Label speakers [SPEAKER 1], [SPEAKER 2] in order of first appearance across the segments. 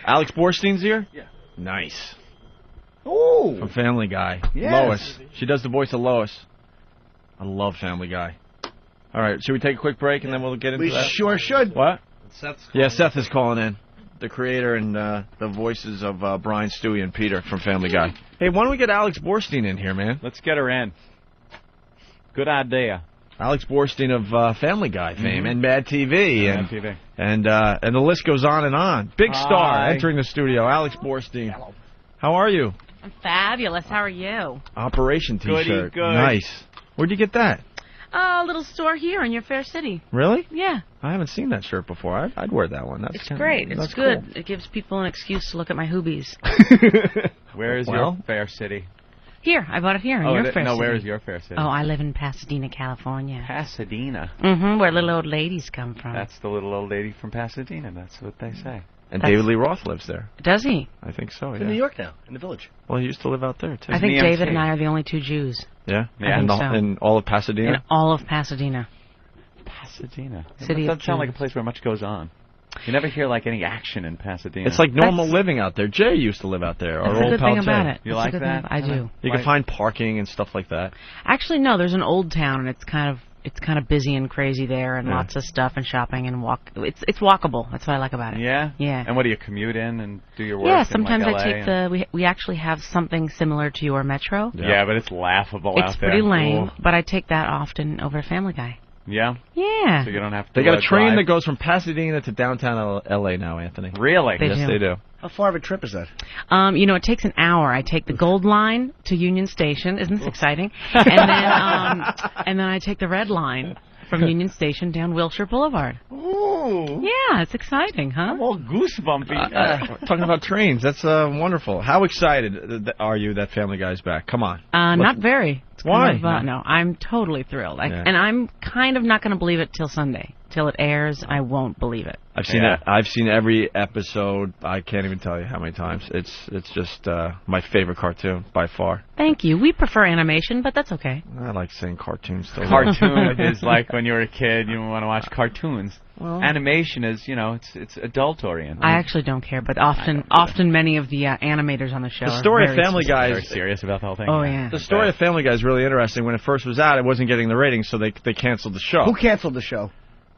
[SPEAKER 1] Alex Borstein's here?
[SPEAKER 2] Yeah.
[SPEAKER 1] Nice.
[SPEAKER 2] Oh.
[SPEAKER 1] From Family Guy.
[SPEAKER 2] Yes.
[SPEAKER 1] Lois. She does the voice of Lois. I love Family Guy. All right, should we take a quick break and then we'll get into that?
[SPEAKER 2] We sure should.
[SPEAKER 1] What?
[SPEAKER 2] Seth's
[SPEAKER 1] Seth is calling in. The creator and the voices of Brian, Stewie, and Peter from Family Guy. Hey, why don't we get Alex Borstein in here, man?
[SPEAKER 3] Let's get her in. Good idea.
[SPEAKER 1] Alex Borstein of Family Guy fame and Mad TV.
[SPEAKER 3] Mad TV.
[SPEAKER 1] And the list goes on and on. Big star entering the studio, Alex Borstein.
[SPEAKER 2] Hello.
[SPEAKER 1] How are you?
[SPEAKER 4] I'm fabulous. How are you?
[SPEAKER 1] Operation T-shirt.
[SPEAKER 3] Good.
[SPEAKER 1] Nice. Where'd you get that?
[SPEAKER 4] A little store here in your fair city.
[SPEAKER 1] Really?
[SPEAKER 4] Yeah.
[SPEAKER 1] I haven't seen that shirt before. I'd wear that one.
[SPEAKER 4] It's great. It's good. Cool. It gives people an excuse to look at my hoobies.
[SPEAKER 3] Where is your fair city?
[SPEAKER 4] Here. I bought it here in your fair city.
[SPEAKER 3] No, where is your fair city?
[SPEAKER 4] Oh, I live in Pasadena, California.
[SPEAKER 3] Pasadena?
[SPEAKER 4] Mm-hmm, where little old ladies come from.
[SPEAKER 3] That's the little old lady from Pasadena. That's what they say.
[SPEAKER 1] And David Lee Roth lives there.
[SPEAKER 4] Does he?
[SPEAKER 1] I think so,
[SPEAKER 2] in New York now, in the Village.
[SPEAKER 1] Well, he used to live out there, too.
[SPEAKER 4] I think David and I are the only two Jews.
[SPEAKER 1] Yeah?
[SPEAKER 4] I think so.
[SPEAKER 1] In all of Pasadena?
[SPEAKER 4] In all of Pasadena.
[SPEAKER 3] Pasadena.
[SPEAKER 4] City
[SPEAKER 3] It doesn't sound like a place where much goes on. You never hear, like, any action in Pasadena.
[SPEAKER 1] It's like normal living out there. Jay used to live out there.
[SPEAKER 4] That's a good thing about it.
[SPEAKER 3] You like that?
[SPEAKER 4] I do.
[SPEAKER 1] You can find parking and stuff like that.
[SPEAKER 4] Actually, no. There's an old town, and it's kind of busy and crazy there, and lots of stuff and shopping and walk. It's walkable. That's what I like about it.
[SPEAKER 3] Yeah.
[SPEAKER 4] Yeah.
[SPEAKER 3] And what do you commute in and do your work?
[SPEAKER 4] Yeah. Sometimes
[SPEAKER 3] in, like,
[SPEAKER 4] I take we actually have something similar to your Metro.
[SPEAKER 3] Yeah, but it's laughable out there.
[SPEAKER 4] It's pretty lame, but I take that often over Family Guy.
[SPEAKER 3] Yeah?
[SPEAKER 4] Yeah.
[SPEAKER 3] So you don't have to.
[SPEAKER 1] They got a train
[SPEAKER 3] drive.
[SPEAKER 1] that goes from Pasadena to downtown L.A. now, Anthony.
[SPEAKER 3] Really?
[SPEAKER 1] Yes, they do.
[SPEAKER 2] How far of a trip is that?
[SPEAKER 4] It takes an hour. I take the Gold Line to Union Station. Isn't this exciting? And then I take the Red Line from Union Station down Wilshire Boulevard.
[SPEAKER 3] Ooh.
[SPEAKER 4] Yeah, it's exciting, huh?
[SPEAKER 3] I'm all goosebumpy.
[SPEAKER 1] Talking about trains, that's wonderful. How excited are you that Family Guy's back? Come on.
[SPEAKER 4] Not very.
[SPEAKER 1] Why?
[SPEAKER 4] No, I'm totally thrilled. And I'm kind of not going to believe it till Sunday. Till it airs, I won't believe it.
[SPEAKER 1] I've seen it. I've seen every episode. I can't even tell you how many times. It's just my favorite cartoon by far.
[SPEAKER 4] Thank you. We prefer animation, but that's okay.
[SPEAKER 1] I like saying cartoons still.
[SPEAKER 3] Cartoon is like when you were a kid, you want to watch cartoons. Well, animation is, it's adult oriented.
[SPEAKER 4] I actually don't care, but often many of the animators on the show.
[SPEAKER 1] The story of Family Guy
[SPEAKER 3] is very serious about the whole thing.
[SPEAKER 4] Oh yeah.
[SPEAKER 1] The story of Family Guy is really interesting. When it first was out, it wasn't getting the ratings, so they canceled the show.
[SPEAKER 2] Who canceled the show?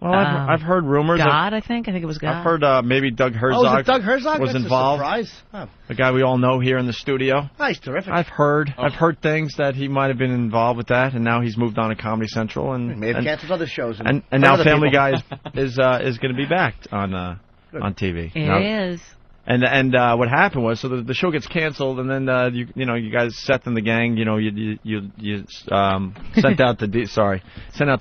[SPEAKER 1] Well, I've heard rumors.
[SPEAKER 4] I think it was God.
[SPEAKER 1] I've heard maybe Doug Herzog.
[SPEAKER 2] Oh, was it Doug Herzog?
[SPEAKER 1] Was
[SPEAKER 2] That's
[SPEAKER 1] involved.
[SPEAKER 2] A surprise. Oh.
[SPEAKER 1] A guy we all know here in the studio.
[SPEAKER 2] Nice, terrific.
[SPEAKER 1] I've heard things that he might have been involved with that, and now he's moved on to Comedy Central, and
[SPEAKER 2] may have canceled other shows.
[SPEAKER 1] And now Family Guy is going to be back on TV.
[SPEAKER 4] It is.
[SPEAKER 1] And what happened was, so the show gets canceled, and then you guys, Seth and the gang, you sent out the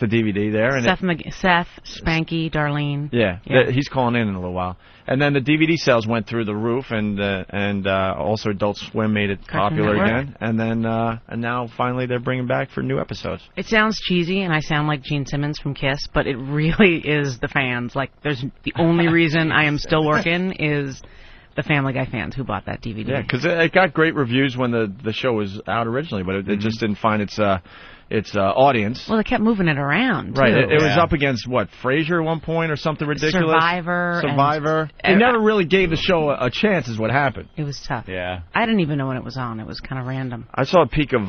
[SPEAKER 1] DVD there, and
[SPEAKER 4] Seth, Spanky, Darlene.
[SPEAKER 1] Yeah, he's calling in a little while, and then the DVD sales went through the roof, and also Adult Swim made it popular again, and then and now finally they're bringing back for new episodes.
[SPEAKER 4] It sounds cheesy, and I sound like Gene Simmons from Kiss, but it really is the fans. Like, there's the only reason I am still working is the Family Guy fans who bought that DVD.
[SPEAKER 1] Yeah, because it got great reviews when the show was out originally, but it just didn't find its audience.
[SPEAKER 4] Well, they kept moving it around, too.
[SPEAKER 1] Right, it was up against, Frasier at one point or something ridiculous?
[SPEAKER 4] Survivor.
[SPEAKER 1] They never really gave the show a chance is what happened.
[SPEAKER 4] It was tough.
[SPEAKER 3] Yeah.
[SPEAKER 4] I didn't even know when it was on. It was kind of random.
[SPEAKER 1] I saw a peek of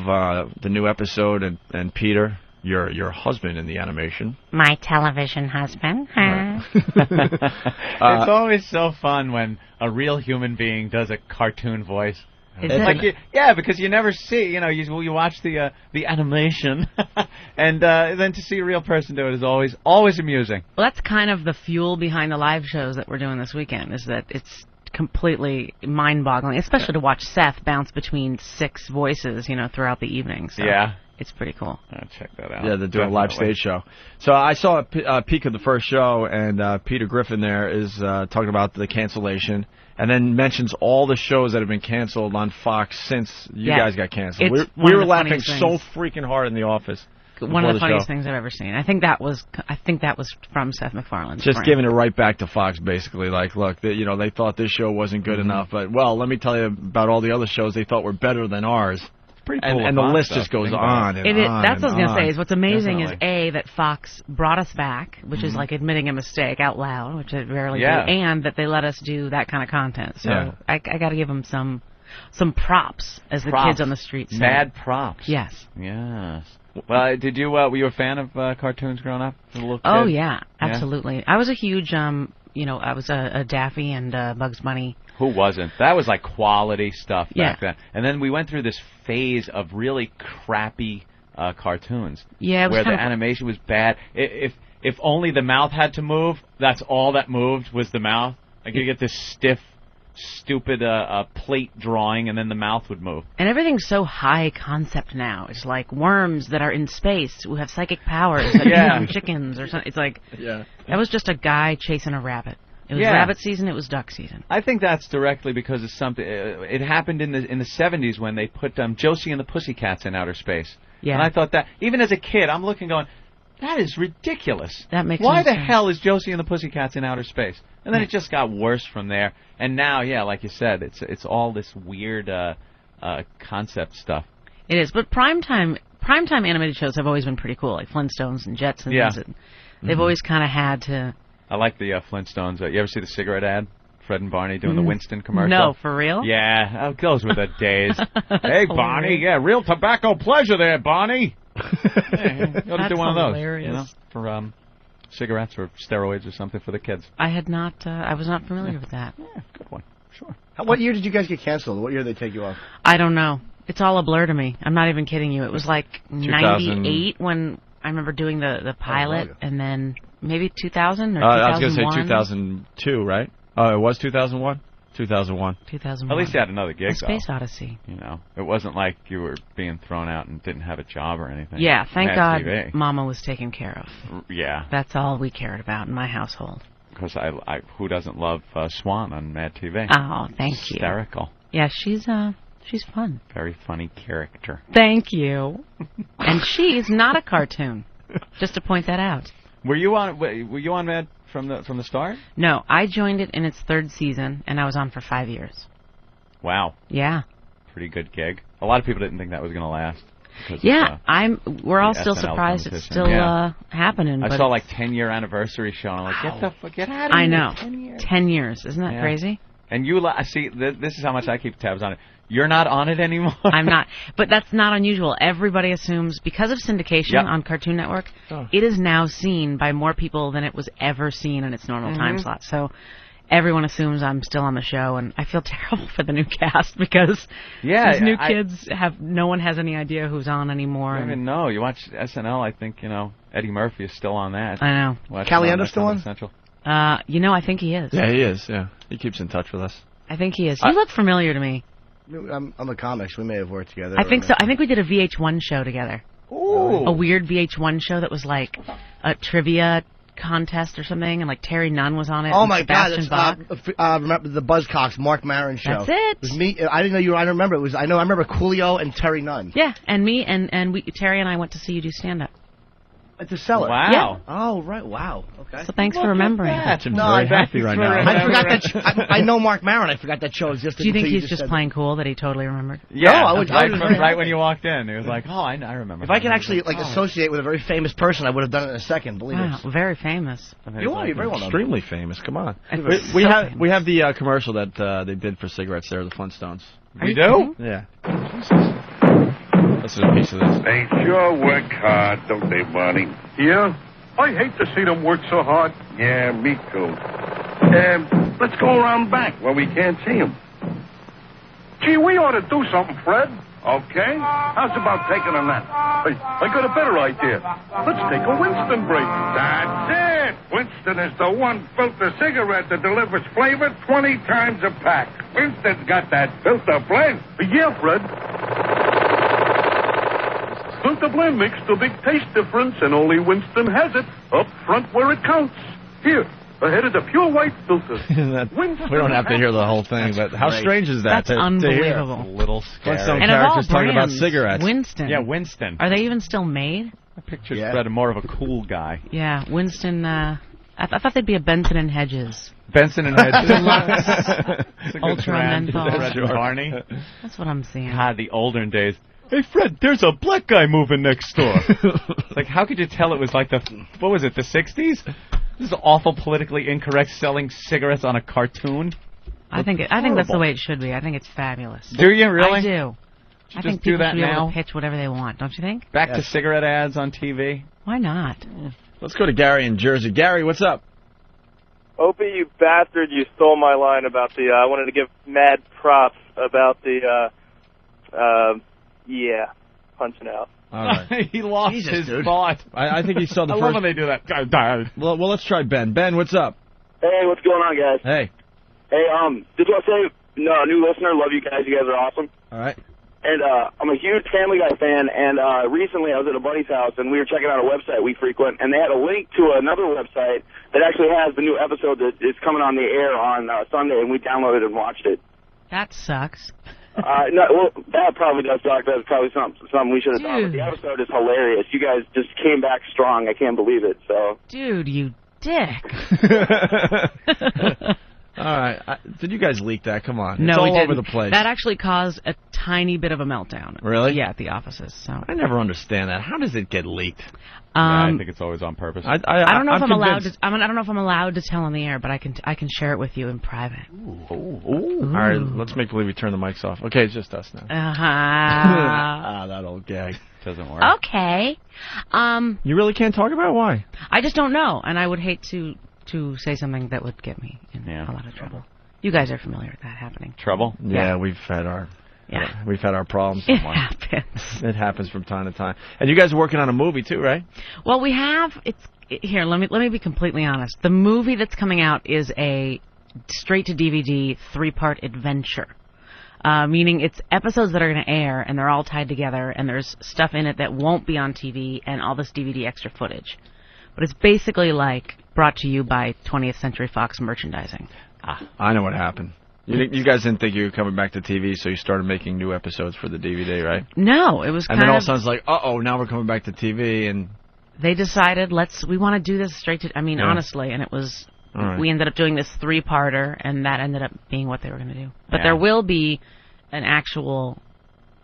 [SPEAKER 1] the new episode, and Peter, your husband in the animation.
[SPEAKER 4] My television husband.
[SPEAKER 1] Right.
[SPEAKER 3] It's always so fun when a real human being does a cartoon voice. Because you never see, you watch the animation, and then to see a real person do it is always amusing.
[SPEAKER 4] Well, that's kind of the fuel behind the live shows that we're doing this weekend, is that it's completely mind-boggling, especially to watch Seth bounce between 6 voices, throughout the evening. So
[SPEAKER 3] yeah.
[SPEAKER 4] It's pretty cool.
[SPEAKER 3] I'll check that out.
[SPEAKER 1] Yeah, they're doing a live stage show. So I saw a peek of the first show, and Peter Griffin there is talking about the cancellation, and then mentions all the shows that have been canceled on Fox since you guys got canceled. We were laughing so freaking hard in the office.
[SPEAKER 4] One of the funniest things I've ever seen. I think that was from Seth MacFarlane's
[SPEAKER 1] Just
[SPEAKER 4] brand.
[SPEAKER 1] giving it right back to Fox, basically. Like, look, they thought this show wasn't good enough, but, well, let me tell you about all the other shows they thought were better than ours.
[SPEAKER 3] pretty cool.
[SPEAKER 1] And the list just goes on and on.
[SPEAKER 4] That's what I was going to say.
[SPEAKER 1] on.
[SPEAKER 4] Is what's amazing
[SPEAKER 3] Definitely.
[SPEAKER 4] is that Fox brought us back, which is like admitting a mistake out loud, which it rarely do, and that they let us do that kind of content. So I got to give them some props, as the kids on the street say.
[SPEAKER 3] Mad props.
[SPEAKER 4] Yes.
[SPEAKER 3] Yes. Well, did you? Were you a fan of cartoons growing up? As a little kid?
[SPEAKER 4] Oh yeah, absolutely. I was a huge, I was a Daffy and Bugs Bunny.
[SPEAKER 3] Who wasn't? That was like quality stuff back then. And then we went through this phase of really crappy cartoons.
[SPEAKER 4] Yeah,
[SPEAKER 3] where the animation was bad. If only the mouth had to move, that's all that moved was the mouth. Like you get this stiff, stupid plate drawing, and then the mouth would move.
[SPEAKER 4] And everything's so high concept now. It's like worms that are in space who have psychic powers that become chickens or something. It's like that was just a guy chasing a rabbit. It was rabbit season. It was duck season.
[SPEAKER 3] I think that's directly because of something. It happened in the 70s when they put Josie and the Pussycats in outer space. Yeah. And I thought that even as a kid, I'm looking going, that is ridiculous.
[SPEAKER 4] That makes
[SPEAKER 3] Why
[SPEAKER 4] no
[SPEAKER 3] the
[SPEAKER 4] sense.
[SPEAKER 3] hell is Josie and the Pussycats in outer space? And then it just got worse from there. And now, like you said, it's all this weird concept stuff.
[SPEAKER 4] It is, but primetime animated shows have always been pretty cool, like Flintstones and Jetsons.
[SPEAKER 3] Yeah.
[SPEAKER 4] And they've always kind of had to.
[SPEAKER 3] I like the Flintstones. You ever see the cigarette ad? Fred and Barney doing the Winston commercial?
[SPEAKER 4] No, for real?
[SPEAKER 3] Yeah, those were the days. Hey, Barney, real tobacco pleasure there, Barney. You ought to do one of those,
[SPEAKER 4] hilarious.
[SPEAKER 3] for cigarettes or steroids or something for the kids.
[SPEAKER 4] I was not familiar with that.
[SPEAKER 3] Yeah, good one. Sure.
[SPEAKER 2] What year did you guys get canceled? What year did they take you off?
[SPEAKER 4] I don't know. It's all a blur to me. I'm not even kidding you. It was like
[SPEAKER 1] 2000.
[SPEAKER 4] 98 when I remember doing the pilot, and then maybe 2000 or 2001.
[SPEAKER 1] I was going to say 2002, right? Oh, it was 2001? 2001.
[SPEAKER 4] 2001.
[SPEAKER 3] At least you had another gig,
[SPEAKER 4] A Space Odyssey.
[SPEAKER 3] It wasn't like you were being thrown out and didn't have a job or anything.
[SPEAKER 4] Yeah, thank
[SPEAKER 3] Mad
[SPEAKER 4] God
[SPEAKER 3] TV.
[SPEAKER 4] Mama was taken care of.
[SPEAKER 3] Yeah.
[SPEAKER 4] That's all we cared about in my household.
[SPEAKER 3] Because who doesn't love Swan on Mad TV?
[SPEAKER 4] Oh, thank you.
[SPEAKER 3] Hysterical.
[SPEAKER 4] Yeah, she's fun.
[SPEAKER 3] Very funny character.
[SPEAKER 4] Thank you. And she's not a cartoon. Just to point that out.
[SPEAKER 3] Were you on Mad from the start?
[SPEAKER 4] No, I joined it in its third season, and I was on for 5 years.
[SPEAKER 3] Wow.
[SPEAKER 4] Yeah.
[SPEAKER 3] Pretty good gig. A lot of people didn't think that was going to last.
[SPEAKER 4] Yeah, we're all still
[SPEAKER 3] SNL
[SPEAKER 4] surprised it's
[SPEAKER 3] competition.
[SPEAKER 4] still happening.
[SPEAKER 3] I saw like 10-year anniversary show, and I'm like, get out of here.
[SPEAKER 4] I know.
[SPEAKER 3] 10 years.
[SPEAKER 4] 10 years. Isn't that crazy?
[SPEAKER 3] And you see, this is how much I keep tabs on it. You're not on it anymore?
[SPEAKER 4] I'm not. But that's not unusual. Everybody assumes, because of syndication on Cartoon Network, it is now seen by more people than it was ever seen in its normal time slot. So everyone assumes I'm still on the show, and I feel terrible for the new cast because these new kids no one has any idea who's on anymore.
[SPEAKER 3] I don't even know. You watch SNL, I think, Eddie Murphy is still on that.
[SPEAKER 4] I know.
[SPEAKER 2] Caliendo's still on?
[SPEAKER 3] Central.
[SPEAKER 4] I think he is.
[SPEAKER 1] Yeah, he is, yeah. He keeps in touch with us.
[SPEAKER 4] I think he is. You look familiar to me.
[SPEAKER 2] I'm a comics. We may have worked together.
[SPEAKER 4] I think so. I think we did a VH1 show together.
[SPEAKER 3] Ooh.
[SPEAKER 4] A weird VH1 show that was like a trivia contest or something, and like Terry Nunn was on it.
[SPEAKER 2] Oh my God!
[SPEAKER 4] Remember
[SPEAKER 2] the Buzzcocks, Mark Maron show.
[SPEAKER 4] That's it.
[SPEAKER 2] It was me. I didn't know you were. I remember it was. I remember Coolio and Terry Nunn.
[SPEAKER 4] Yeah, and me and Terry and I went to see you do stand up.
[SPEAKER 2] At the Cellar.
[SPEAKER 3] Wow.
[SPEAKER 4] Yeah.
[SPEAKER 2] Oh right. Wow. Okay.
[SPEAKER 4] So thanks for remembering.
[SPEAKER 1] I'm very happy right now.
[SPEAKER 2] I forgot that. I know Mark Maron. I forgot that show existed.
[SPEAKER 4] Do you think he's just playing cool that he totally remembered?
[SPEAKER 3] Yeah.
[SPEAKER 2] No, I would.
[SPEAKER 3] Right when you walked in, he was like, "Oh, I remember."
[SPEAKER 2] If I could actually associate with a very famous person, I would have done it in a second. Believe
[SPEAKER 4] Wow, very famous.
[SPEAKER 2] You are. You're very well known.
[SPEAKER 1] Extremely famous. Come on.
[SPEAKER 4] We
[SPEAKER 1] have the commercial that they did for cigarettes there, the Flintstones.
[SPEAKER 3] We do?
[SPEAKER 1] Yeah. This is a piece of this.
[SPEAKER 5] They sure work hard, don't they, Barney?
[SPEAKER 6] Yeah? I hate to see them work so hard.
[SPEAKER 5] Yeah, me too. Let's go around back where we can't see them.
[SPEAKER 6] Gee, we ought to do something, Fred.
[SPEAKER 5] Okay? How's about taking a nap?
[SPEAKER 6] I got a better idea. Let's take a Winston break.
[SPEAKER 5] That's it! Winston is the one filter cigarette that delivers flavor 20 times a pack. Winston's got that filter blend.
[SPEAKER 6] Yeah, Fred. Filter blend makes the big taste difference, and only Winston has it up front where it counts. Here, ahead of the pure white filter.
[SPEAKER 1] We don't have to hear the whole thing, but how strange is that?
[SPEAKER 4] That's unbelievable.
[SPEAKER 3] A little scary.
[SPEAKER 1] Flintstone
[SPEAKER 4] And of all
[SPEAKER 1] characters talking about
[SPEAKER 4] brands,
[SPEAKER 1] cigarettes.
[SPEAKER 4] Winston.
[SPEAKER 3] Yeah, Winston.
[SPEAKER 4] Are they even still made?
[SPEAKER 3] I pictured Fred more of a cool guy.
[SPEAKER 4] Yeah, Winston. I thought they'd be a Benson and Hedges.
[SPEAKER 3] Benson and Hedges.
[SPEAKER 4] Ultra menthol.
[SPEAKER 3] Fred and Barney.
[SPEAKER 4] That's what I'm seeing.
[SPEAKER 3] God, the olden days. Hey, Fred, there's a black guy moving next door. Like, how could you tell it was like what was it, the 60s? This is awful, politically incorrect, selling cigarettes on a cartoon.
[SPEAKER 4] I think that's the way it should be. I think it's fabulous.
[SPEAKER 3] Do you really?
[SPEAKER 4] I do. I think people should be able to pitch whatever they want, don't you think?
[SPEAKER 3] Back to cigarette ads on TV.
[SPEAKER 4] Why not?
[SPEAKER 1] Let's go to Gary in Jersey. Gary, what's up?
[SPEAKER 7] Opie, you bastard, you stole my line about the, I wanted to give mad props about the, punching out.
[SPEAKER 1] All right.
[SPEAKER 3] He lost his thought.
[SPEAKER 1] I think he saw the
[SPEAKER 3] I
[SPEAKER 1] first...
[SPEAKER 3] love when they do that.
[SPEAKER 1] Well, let's try Ben. Ben, what's up?
[SPEAKER 7] Hey, what's going on, guys?
[SPEAKER 1] Hey.
[SPEAKER 7] Hey, just want to say, no, new listener, love you guys. You guys are awesome.
[SPEAKER 1] All right.
[SPEAKER 7] And I'm a huge Family Guy fan, and recently I was at a buddy's house, and we were checking out a website we frequent, and they had a link to another website that actually has the new episode that is coming on the air on Sunday, and we downloaded and watched it.
[SPEAKER 4] That sucks.
[SPEAKER 7] No, well, that probably does suck. That's probably something we should have done. But the episode is hilarious. You guys just came back strong. I can't believe it. So,
[SPEAKER 4] dude, you dick.
[SPEAKER 1] All right. Did you guys leak that? Come on.
[SPEAKER 4] No,
[SPEAKER 1] it's all
[SPEAKER 4] we didn't.
[SPEAKER 1] over the place.
[SPEAKER 4] That actually caused a tiny bit of a meltdown.
[SPEAKER 1] Really?
[SPEAKER 4] Yeah, at the offices. So
[SPEAKER 1] I never understand that. How does it get leaked?
[SPEAKER 3] I think it's always on purpose.
[SPEAKER 4] I don't know if I'm allowed to. I don't know if I'm allowed to tell on the air, but I can share it with you in private.
[SPEAKER 1] Ooh. All right, let's make believe we turn the mics off. Okay, it's just us now. That old gag
[SPEAKER 3] doesn't work.
[SPEAKER 4] Okay.
[SPEAKER 1] You really can't talk about it? Why?
[SPEAKER 4] I just don't know, and I would hate to say something that would get me in a lot of trouble. You guys are familiar with that happening.
[SPEAKER 3] Trouble?
[SPEAKER 1] Yeah, we've had our problems.
[SPEAKER 4] It happens.
[SPEAKER 1] It happens from time to time. And you guys are working on a movie too, right?
[SPEAKER 4] Well, we have. Here. Let me be completely honest. The movie that's coming out is a straight to DVD 3-part adventure. Meaning it's episodes that are going to air, and they're all tied together, and there's stuff in it that won't be on TV, and all this DVD extra footage. But it's basically like brought to you by 20th Century Fox merchandising.
[SPEAKER 1] I know what happened. You guys didn't think you were coming back to TV, so you started making new episodes for the DVD, right?
[SPEAKER 4] No, it was
[SPEAKER 1] and then all of a sudden it's like, now we're coming back to TV, and
[SPEAKER 4] they decided we want to do this straight to. I mean, honestly, and it was. Right. We ended up doing this 3-parter, and that ended up being what they were going to do. But there will be an actual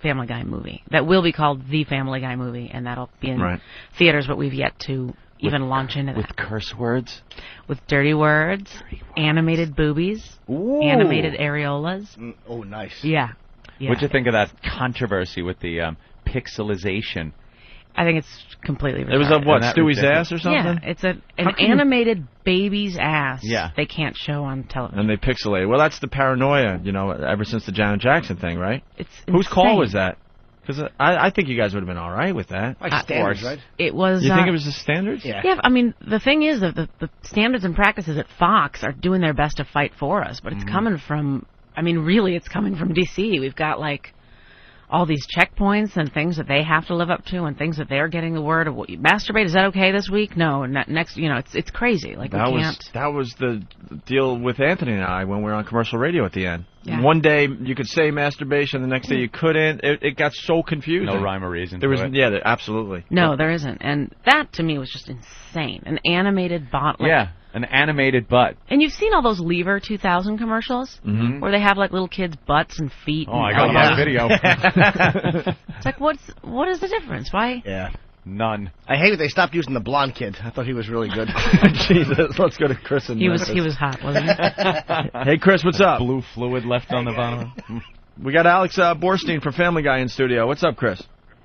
[SPEAKER 4] Family Guy movie that will be called The Family Guy Movie, and that'll be in theaters, but we've yet to even launch into that.
[SPEAKER 3] With curse words?
[SPEAKER 4] With dirty words, animated boobies, animated areolas.
[SPEAKER 2] Oh, nice.
[SPEAKER 4] Yeah.
[SPEAKER 3] What'd you think of that controversy with the pixelization?
[SPEAKER 4] I think it's completely retarded.
[SPEAKER 1] It was what, Stewie's ass or something?
[SPEAKER 4] Yeah, it's an animated baby's ass they can't show on television.
[SPEAKER 1] And they pixelate it. Well, that's the paranoia, ever since the Janet Jackson thing, right?
[SPEAKER 4] It's
[SPEAKER 1] Whose
[SPEAKER 4] insane.
[SPEAKER 1] call was that? Because I think you guys would have been all right with that.
[SPEAKER 2] Like standards, right?
[SPEAKER 4] It was.
[SPEAKER 1] You think it was the standards?
[SPEAKER 4] Yeah. I mean, the thing is that the standards and practices at Fox are doing their best to fight for us, but it's coming from. I mean, really, it's coming from D.C. We've got all these checkpoints and things that they have to live up to, and things that they're getting the word of. Masturbate, is that okay this week? No, next. It's crazy. Like we can't.
[SPEAKER 1] That was the deal with Anthony and I when we were on commercial radio at the end.
[SPEAKER 4] Yeah.
[SPEAKER 1] One day you could say masturbation, the next day you couldn't. It got so confusing.
[SPEAKER 3] No rhyme or reason.
[SPEAKER 1] There was, absolutely.
[SPEAKER 4] No, there isn't, and that to me was just insane. An animated bot.
[SPEAKER 3] An animated butt.
[SPEAKER 4] And you've seen all those Lever 2000 commercials where they have little kids' butts and feet.
[SPEAKER 3] Oh, I got that video.
[SPEAKER 4] It's like, what is the difference? Why?
[SPEAKER 2] Yeah.
[SPEAKER 3] None.
[SPEAKER 2] I hate that they stopped using the blonde kid. I thought he was really good.
[SPEAKER 1] Jesus, let's go to Chris and
[SPEAKER 4] he was hot, wasn't he?
[SPEAKER 1] Hey, Chris, what's up?
[SPEAKER 3] Blue fluid left on the bottom.
[SPEAKER 1] We got Alex Borstein from Family Guy in studio. What's up, Chris?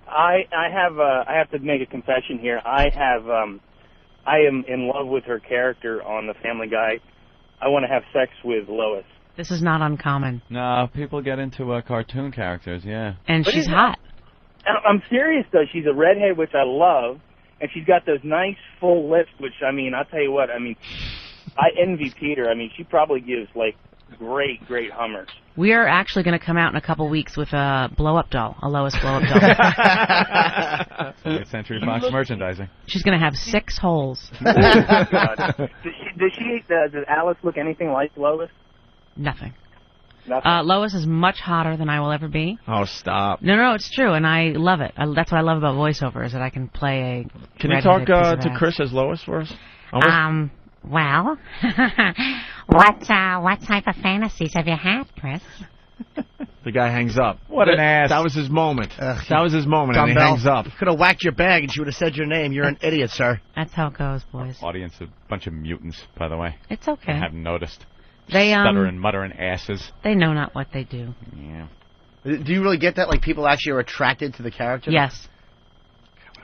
[SPEAKER 8] I have to make a confession here. I am in love with her character on The Family Guy. I want to have sex with Lois.
[SPEAKER 4] This is not uncommon.
[SPEAKER 3] No, people get into cartoon characters, yeah.
[SPEAKER 4] And she's hot.
[SPEAKER 8] I'm serious, though. She's a redhead, which I love, and she's got those nice full lips, which, I'll tell you what, I envy Peter. She probably gives, great hummers.
[SPEAKER 4] We are actually going to come out in a couple weeks with a blow-up doll, a Lois blow-up doll.
[SPEAKER 3] 20th Century Fox merchandising.
[SPEAKER 4] She's going to have 6 holes.
[SPEAKER 8] Oh, God. Does Alice look anything like Lois?
[SPEAKER 4] Nothing.
[SPEAKER 8] Nothing?
[SPEAKER 4] Lois is much hotter than I will ever be.
[SPEAKER 1] Oh, stop.
[SPEAKER 4] No, it's true, and I love it. That's what I love about voiceover, is that I can play a
[SPEAKER 1] Can you talk to Chris as Lois for us?
[SPEAKER 9] Well, what type of fantasies have you had, Chris?
[SPEAKER 1] The guy hangs up.
[SPEAKER 3] What an ass.
[SPEAKER 1] That was his moment. That was his moment, and he hangs up.
[SPEAKER 2] Could have whacked your bag, and she would have said your name. You're an idiot, sir.
[SPEAKER 4] That's how it goes, boys.
[SPEAKER 3] Audience, a bunch of mutants, by the way.
[SPEAKER 4] It's okay.
[SPEAKER 3] I haven't noticed.
[SPEAKER 4] They
[SPEAKER 3] stuttering, muttering asses.
[SPEAKER 4] They know not what they do.
[SPEAKER 3] Yeah.
[SPEAKER 2] Do you really get that? Like, people actually are attracted to the character?
[SPEAKER 4] Yes.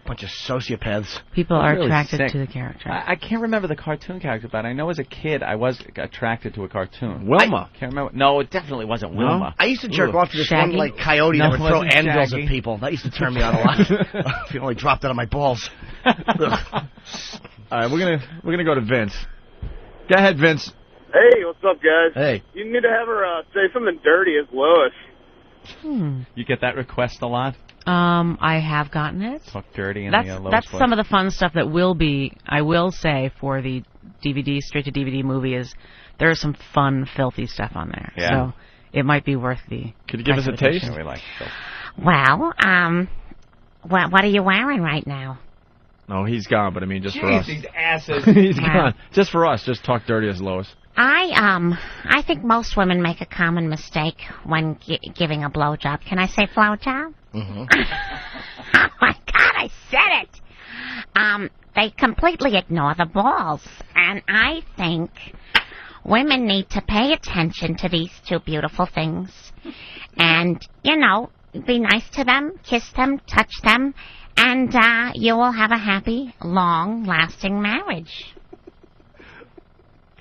[SPEAKER 2] A bunch of sociopaths.
[SPEAKER 4] People are
[SPEAKER 3] really
[SPEAKER 4] attracted
[SPEAKER 3] sick.
[SPEAKER 4] to the character.
[SPEAKER 3] I can't remember the cartoon character, but I know as a kid I was attracted to a cartoon.
[SPEAKER 1] Wilma.
[SPEAKER 3] Can't remember. No, it definitely wasn't Wilma.
[SPEAKER 2] I used to jerk off to this
[SPEAKER 4] Shaggy?
[SPEAKER 2] one, like, coyote
[SPEAKER 3] No,
[SPEAKER 2] that would
[SPEAKER 3] it
[SPEAKER 2] throw
[SPEAKER 3] wasn't
[SPEAKER 2] anvils
[SPEAKER 3] Shaggy.
[SPEAKER 2] at people. That used to turn me on a lot. If you only dropped it on my balls.
[SPEAKER 1] All right, we're gonna go to Vince. Go ahead, Vince.
[SPEAKER 10] Hey, what's up, guys?
[SPEAKER 2] Hey.
[SPEAKER 10] You need to have her say something dirty as Lois.
[SPEAKER 3] You get that request a lot?
[SPEAKER 4] I have gotten it.
[SPEAKER 3] Talk dirty in
[SPEAKER 4] That's
[SPEAKER 3] the Lois voice.
[SPEAKER 4] some of the fun stuff that I will say for the DVD, straight-to-DVD movie is there is some fun, filthy stuff on there.
[SPEAKER 3] Yeah.
[SPEAKER 4] So it might be worth the...
[SPEAKER 1] Could you give us a taste?
[SPEAKER 3] Yeah, we like filth.
[SPEAKER 9] Well, what are you wearing right now?
[SPEAKER 1] No, he's gone, but I mean, just for
[SPEAKER 3] Jeez,
[SPEAKER 1] us.
[SPEAKER 3] these asses.
[SPEAKER 1] He's
[SPEAKER 9] Wow.
[SPEAKER 1] gone. Just for us, just talk dirty as Lois.
[SPEAKER 9] I think most women make a common mistake when giving a blowjob. Can I say blowjob?
[SPEAKER 2] Mm-hmm.
[SPEAKER 9] Oh my God, I said it. They completely ignore the balls, and I think women need to pay attention to these two beautiful things, and be nice to them, kiss them, touch them, and you will have a happy, long-lasting marriage.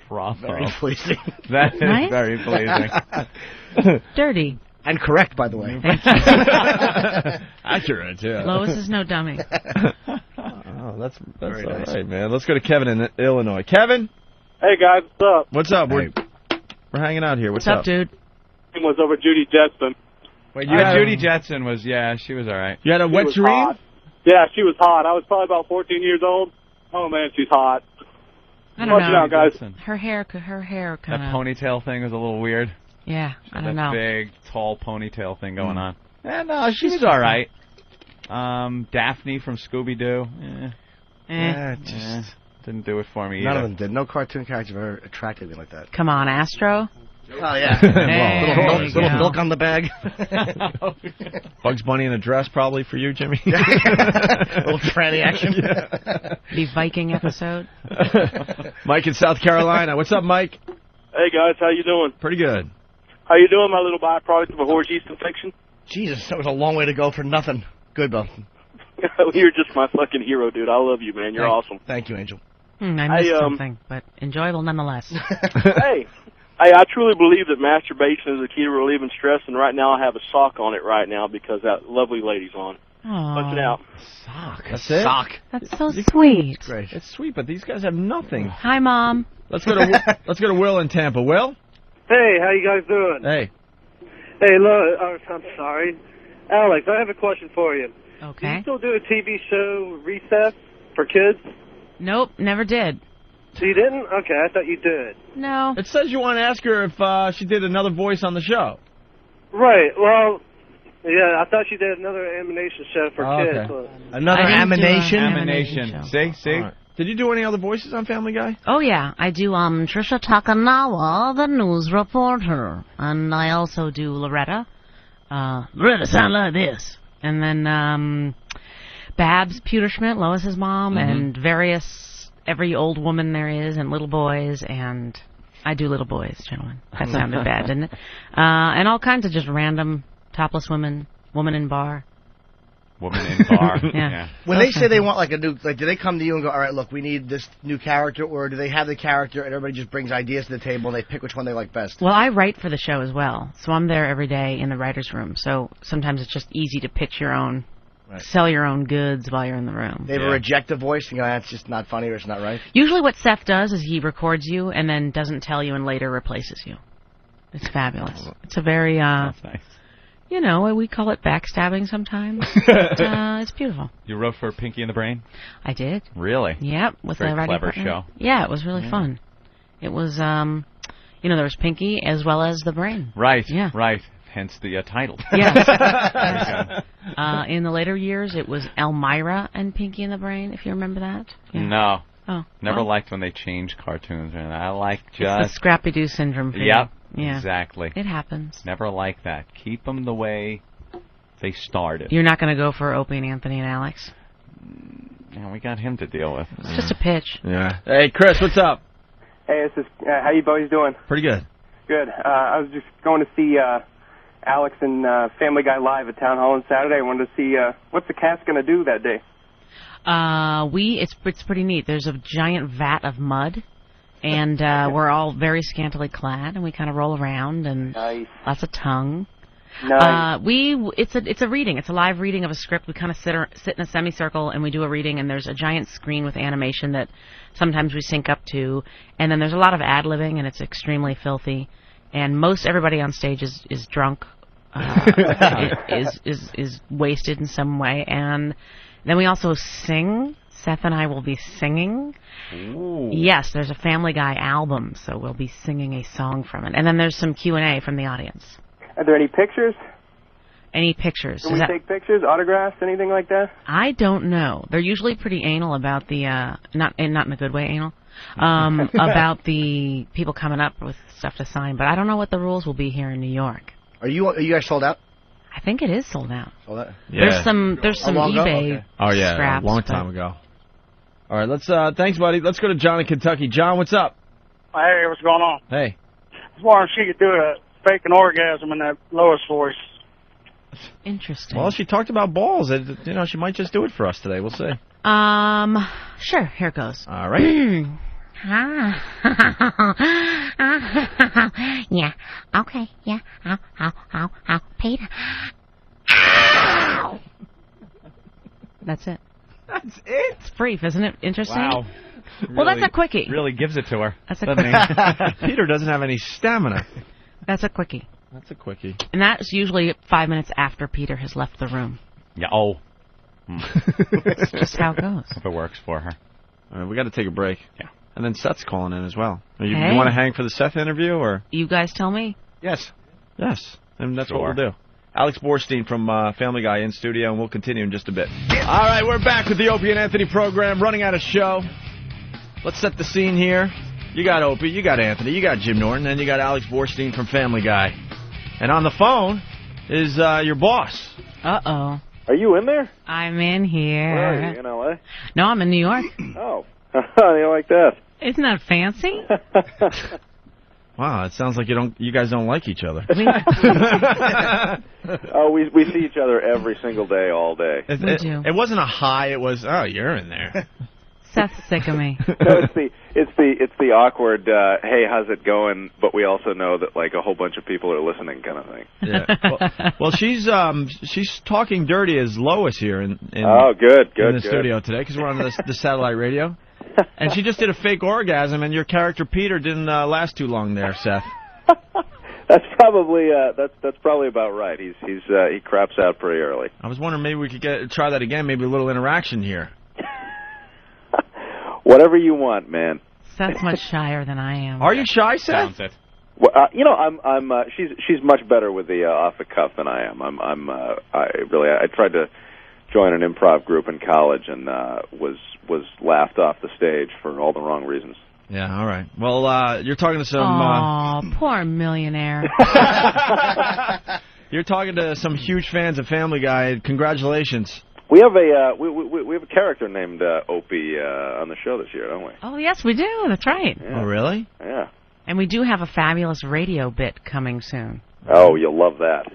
[SPEAKER 3] Bravo.
[SPEAKER 2] Very pleasing.
[SPEAKER 3] That is
[SPEAKER 4] Right?
[SPEAKER 3] very pleasing.
[SPEAKER 4] Dirty.
[SPEAKER 2] And correct, by the way.
[SPEAKER 1] Accurate, yeah.
[SPEAKER 4] Lois is no dummy.
[SPEAKER 1] Oh, that's
[SPEAKER 2] Very
[SPEAKER 1] all
[SPEAKER 2] nice.
[SPEAKER 1] right, man. Let's go to Kevin in Illinois. Kevin,
[SPEAKER 10] Hey, guys, what's up?
[SPEAKER 1] what's up?
[SPEAKER 2] Hey.
[SPEAKER 1] We're hanging out here. What's
[SPEAKER 4] What's up, dude?
[SPEAKER 10] My name was over Judy Jetson.
[SPEAKER 1] Wait,
[SPEAKER 3] Judy Jetson was, she was all right.
[SPEAKER 1] You had a
[SPEAKER 10] She
[SPEAKER 1] wet
[SPEAKER 10] was
[SPEAKER 1] dream?
[SPEAKER 10] hot. Yeah, she was hot. I was probably about 14 years old. Oh, man, she's hot.
[SPEAKER 4] I don't
[SPEAKER 10] Watch it
[SPEAKER 4] know.
[SPEAKER 10] out, guys.
[SPEAKER 3] Jetson.
[SPEAKER 4] Her hair kind
[SPEAKER 3] That
[SPEAKER 4] of...
[SPEAKER 3] ponytail thing was a little weird.
[SPEAKER 4] Yeah, I don't
[SPEAKER 3] that
[SPEAKER 4] know.
[SPEAKER 3] big, tall ponytail thing going on. No, she was all right. Daphne from Scooby-Doo. Didn't do it for me
[SPEAKER 2] None
[SPEAKER 3] either.
[SPEAKER 2] of them did. No cartoon characters ever attracted me like that.
[SPEAKER 4] Come on, Astro.
[SPEAKER 2] Oh, yeah.
[SPEAKER 4] Hey, there you
[SPEAKER 2] little
[SPEAKER 4] go.
[SPEAKER 2] milk on the bag.
[SPEAKER 1] Bugs Bunny in a dress, probably, for you, Jimmy.
[SPEAKER 2] Little tranny action.
[SPEAKER 4] The Viking episode.
[SPEAKER 1] Mike in South Carolina. What's up, Mike?
[SPEAKER 10] Hey, guys, how you doing?
[SPEAKER 1] Pretty good.
[SPEAKER 10] How you doing, my little byproduct of a horse yeast infection?
[SPEAKER 2] Jesus, that was a long way to go for nothing. Good, Bill.
[SPEAKER 10] You're just my fucking hero, dude. I love you, man. You're awesome.
[SPEAKER 2] Thank you, Angel.
[SPEAKER 4] I missed something, but enjoyable nonetheless.
[SPEAKER 10] Hey, I truly believe that masturbation is the key to relieving stress, and right now I have a sock on it right now because that lovely lady's on. Punch it out.
[SPEAKER 1] Sock. That's it?
[SPEAKER 2] Sock.
[SPEAKER 4] That's so sweet.
[SPEAKER 2] Great.
[SPEAKER 1] It's sweet, but these guys have nothing.
[SPEAKER 4] Hi, Mom.
[SPEAKER 1] Let's go to Will in Tampa. Will?
[SPEAKER 11] Hey, how you guys doing?
[SPEAKER 1] Hey.
[SPEAKER 11] Hey, look, I'm sorry. Alex, I have a question for you. Do
[SPEAKER 4] Okay.
[SPEAKER 11] you still do a TV show, Recess, for kids?
[SPEAKER 4] Nope, never did.
[SPEAKER 11] So you didn't? Okay, I thought you did.
[SPEAKER 4] No.
[SPEAKER 1] It says you want to ask her if she did another voice on the show.
[SPEAKER 11] Right, well, yeah, I thought she did another animation show for
[SPEAKER 1] Oh,
[SPEAKER 11] kids.
[SPEAKER 1] okay.
[SPEAKER 2] Another
[SPEAKER 4] I didn't do
[SPEAKER 2] animation?
[SPEAKER 4] an
[SPEAKER 3] Animation.
[SPEAKER 4] show.
[SPEAKER 3] See?
[SPEAKER 1] All right. Did you do any other voices on Family Guy?
[SPEAKER 4] Oh, yeah. I do Trisha Takanawa, the news reporter. And I also do Loretta. Loretta, sound like this. And then Babs Pewterschmidt, Lois's mom, and every old woman there is, and little boys, and I do little boys, gentlemen. That sounded bad, didn't it? And all kinds of just random topless women, woman in bar.
[SPEAKER 3] Woman in bar.
[SPEAKER 4] Yeah.
[SPEAKER 2] When they say they want like a new, like, do they come to you and go, all right, look, we need this new character, or do they have the character and everybody just brings ideas to the table and they pick which one they like best?
[SPEAKER 4] Well, I write for the show as well, so I'm there every day in the writer's room. So sometimes it's just easy to pitch your own, sell your own goods while you're in the room.
[SPEAKER 2] They ever reject a voice and go, that's just not funny or it's not right?
[SPEAKER 4] Usually what Seth does is he records you and then doesn't tell you and later replaces you. It's fabulous. It's a very,
[SPEAKER 3] That's nice.
[SPEAKER 4] you know, we call it backstabbing sometimes. But, it's beautiful.
[SPEAKER 3] You wrote for Pinky and the Brain?
[SPEAKER 4] I did.
[SPEAKER 3] Really?
[SPEAKER 4] Yep. With
[SPEAKER 3] Very
[SPEAKER 4] a writing
[SPEAKER 3] clever
[SPEAKER 4] partner.
[SPEAKER 3] show.
[SPEAKER 4] Yeah, it was really fun. It was, there was Pinky as well as the Brain.
[SPEAKER 3] Right.
[SPEAKER 4] Yeah.
[SPEAKER 3] Right. Hence the title.
[SPEAKER 4] Yes.
[SPEAKER 3] There you go.
[SPEAKER 4] In the later years, it was Elmira and Pinky and the Brain, if you remember that. Yeah.
[SPEAKER 3] No.
[SPEAKER 4] Oh.
[SPEAKER 3] Never
[SPEAKER 4] well,
[SPEAKER 3] liked when they changed cartoons. I like
[SPEAKER 4] it's
[SPEAKER 3] just...
[SPEAKER 4] the Scrappy-Doo syndrome for you.
[SPEAKER 3] Yep.
[SPEAKER 4] Yeah.
[SPEAKER 3] Exactly.
[SPEAKER 4] It happens.
[SPEAKER 3] Never like that. Keep them the way they started.
[SPEAKER 4] You're not going to go for Opie and Anthony and Alex?
[SPEAKER 3] Yeah, we got him to deal with.
[SPEAKER 4] It's just a pitch.
[SPEAKER 1] Yeah. Hey, Chris, what's up?
[SPEAKER 12] Hey, this is, how you boys doing?
[SPEAKER 1] Pretty good.
[SPEAKER 12] Good. I was just going to see Alex and Family Guy live at Town Hall on Saturday. I wanted to see what's the cast going to do that day.
[SPEAKER 4] It's pretty neat. There's a giant vat of mud, and we're all very scantily clad, and we kind of roll around, and lots of tongue.
[SPEAKER 12] Nice.
[SPEAKER 4] It's a reading. It's a live reading of a script. We kind of sit in a semicircle and we do a reading, and there's a giant screen with animation that sometimes we sync up to, and then there's a lot of ad-libbing, and it's extremely filthy. And most everybody on stage is drunk, is wasted in some way, and then we also sing. Seth and I will be singing.
[SPEAKER 3] Ooh.
[SPEAKER 4] Yes, there's a Family Guy album, so we'll be singing a song from it, and then there's some Q&A from the audience.
[SPEAKER 12] Are there any pictures?
[SPEAKER 4] Any pictures?
[SPEAKER 12] Can we take pictures, autographs, anything like that?
[SPEAKER 4] I don't know. They're usually pretty anal about the not in a good way anal about the people coming up with stuff to sign. But I don't know what the rules will be here in New York.
[SPEAKER 2] Are you guys sold out?
[SPEAKER 4] I think it is sold out.
[SPEAKER 2] Sold out.
[SPEAKER 1] Yeah.
[SPEAKER 4] There's some eBay.
[SPEAKER 2] Okay.
[SPEAKER 1] Oh yeah,
[SPEAKER 4] scraps,
[SPEAKER 1] a long time ago. All right, let's. Thanks, buddy. Let's go to John in Kentucky. John, what's up?
[SPEAKER 11] Hey, what's going on?
[SPEAKER 1] Hey.
[SPEAKER 11] I was wondering if she could do fake an orgasm in that Lois voice.
[SPEAKER 4] Interesting.
[SPEAKER 1] Well, she talked about balls. She might just do it for us today. We'll see.
[SPEAKER 4] Sure. Here it goes.
[SPEAKER 1] All right.
[SPEAKER 9] Yeah. Okay. Yeah. Ow. Peter. Ow!
[SPEAKER 4] That's it.
[SPEAKER 1] That's it?
[SPEAKER 4] It's brief, isn't it? Interesting?
[SPEAKER 3] Wow.
[SPEAKER 4] Well, that's a quickie.
[SPEAKER 3] Really gives it to her.
[SPEAKER 4] That's a
[SPEAKER 3] quickie.
[SPEAKER 1] Peter doesn't have any stamina.
[SPEAKER 4] That's a quickie.
[SPEAKER 1] That's a quickie.
[SPEAKER 4] And that's usually 5 minutes after Peter has left the room.
[SPEAKER 3] Yeah. Oh.
[SPEAKER 4] That's just how it goes.
[SPEAKER 3] If it works for her.
[SPEAKER 1] All right, we got to take a break.
[SPEAKER 3] Yeah.
[SPEAKER 1] And then Seth's calling in as well. You
[SPEAKER 4] Hey.
[SPEAKER 1] want to hang for the Seth interview, or?
[SPEAKER 4] You guys tell me.
[SPEAKER 1] Yes. Yes. And that's
[SPEAKER 3] Sure.
[SPEAKER 1] what we'll do. Alex Borstein from Family Guy in studio, and we'll continue in just a bit. All right, we're back with the Opie and Anthony program, running out of show. Let's set the scene here. You got Opie, you got Anthony, you got Jim Norton, and you got Alex Borstein from Family Guy. And on the phone is your boss.
[SPEAKER 4] Uh-oh.
[SPEAKER 10] Are you in there?
[SPEAKER 4] I'm in here.
[SPEAKER 10] Where are you, in L.A.?
[SPEAKER 4] No, I'm in New York.
[SPEAKER 10] Oh. How do you like that?
[SPEAKER 4] Isn't that fancy?
[SPEAKER 1] Wow, it sounds like you guys don't like each other.
[SPEAKER 10] Oh, we see each other every single day, all day.
[SPEAKER 1] It wasn't a hi, it was, oh, you're in there.
[SPEAKER 4] Seth's sick of me.
[SPEAKER 10] No, it's the awkward, hey, how's it going? But we also know that like a whole bunch of people are listening, kind of thing.
[SPEAKER 1] Yeah. Well, she's talking dirty as Lois here in the studio today because we're on the satellite radio, and she just did a fake orgasm, and your character Peter didn't last too long there, Seth.
[SPEAKER 10] That's probably about right. He craps out pretty early.
[SPEAKER 1] I was wondering maybe we could try that again, maybe a little interaction here.
[SPEAKER 10] Whatever you want, man.
[SPEAKER 4] Seth's much shyer than I am.
[SPEAKER 1] Are you shy, Seth?
[SPEAKER 3] Sounds it.
[SPEAKER 10] Well, I'm. She's much better with the off the cuff than I am. I tried to join an improv group in college and was laughed off the stage for all the wrong reasons.
[SPEAKER 1] Yeah. All right. Well, you're talking to some.
[SPEAKER 4] Aw, poor millionaire.
[SPEAKER 1] You're talking to some huge fans of Family Guy. Congratulations.
[SPEAKER 10] We have we have a character named Opie on the show this year, don't we?
[SPEAKER 4] Oh, yes, we do. That's right.
[SPEAKER 10] Yeah.
[SPEAKER 1] Oh, really?
[SPEAKER 10] Yeah.
[SPEAKER 4] And we do have a fabulous radio bit coming soon.
[SPEAKER 10] Oh, you'll love that.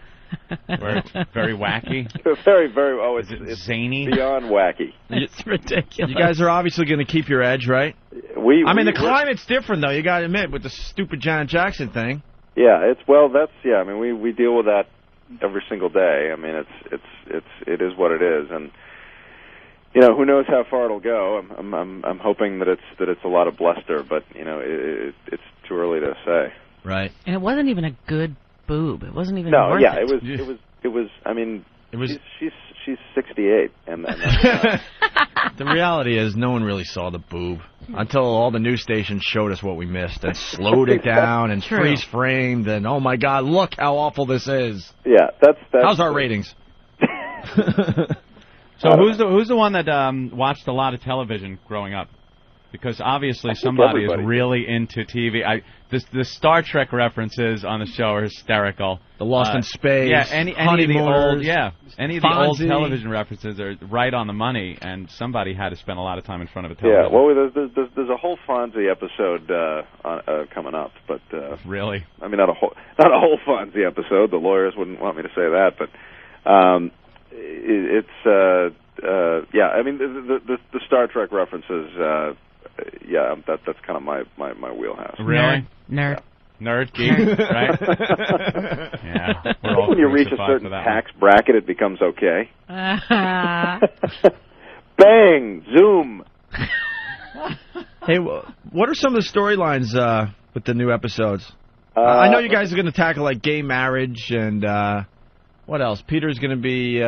[SPEAKER 3] Very wacky.
[SPEAKER 10] Very, very. Oh, it's
[SPEAKER 3] zany.
[SPEAKER 10] Beyond wacky.
[SPEAKER 4] It's ridiculous.
[SPEAKER 1] You guys are obviously going to keep your edge, right? The climate's different, though. You got to admit, with the stupid Janet Jackson thing.
[SPEAKER 10] Yeah, I mean, we deal with that every single day. I mean, it is what it is, and who knows how far it'll go. I'm hoping that it's a lot of bluster, but it's too early to say.
[SPEAKER 1] Right.
[SPEAKER 4] And it wasn't even a good boob. It wasn't even.
[SPEAKER 10] No,
[SPEAKER 4] worth
[SPEAKER 10] yeah,
[SPEAKER 4] it.
[SPEAKER 10] it was. I mean, she's 68, and
[SPEAKER 1] the reality is no one really saw the boob until all the news stations showed us what we missed and slowed it down and freeze framed and oh my God, look how awful this is.
[SPEAKER 10] Yeah, that's
[SPEAKER 1] how's our ratings?
[SPEAKER 3] So who's the one that watched a lot of television growing up? Because obviously somebody is
[SPEAKER 10] everybody
[SPEAKER 3] really into TV. The Star Trek references on the show are hysterical.
[SPEAKER 1] The Lost in Space.
[SPEAKER 3] Yeah, any of the old any of the old
[SPEAKER 1] Fonzie.
[SPEAKER 3] television references are right on the money, and somebody had to spend a lot of time in front of a television.
[SPEAKER 10] Yeah, well, there's a whole Fonzie episode coming up, but
[SPEAKER 3] really,
[SPEAKER 10] I mean, not a whole Fonzie episode. The lawyers wouldn't want me to say that, but yeah. I mean, the Star Trek references. Yeah, that's kind of my wheelhouse.
[SPEAKER 3] Really,
[SPEAKER 4] nerd.
[SPEAKER 10] Yeah.
[SPEAKER 3] Nerd, geek, right? Yeah.
[SPEAKER 10] I think when you reach a certain tax bracket, it becomes okay. Bang! Zoom!
[SPEAKER 1] Hey, what are some of the storylines with the new episodes? I know you guys are going to tackle, like, gay marriage and, what else? Peter's going to be,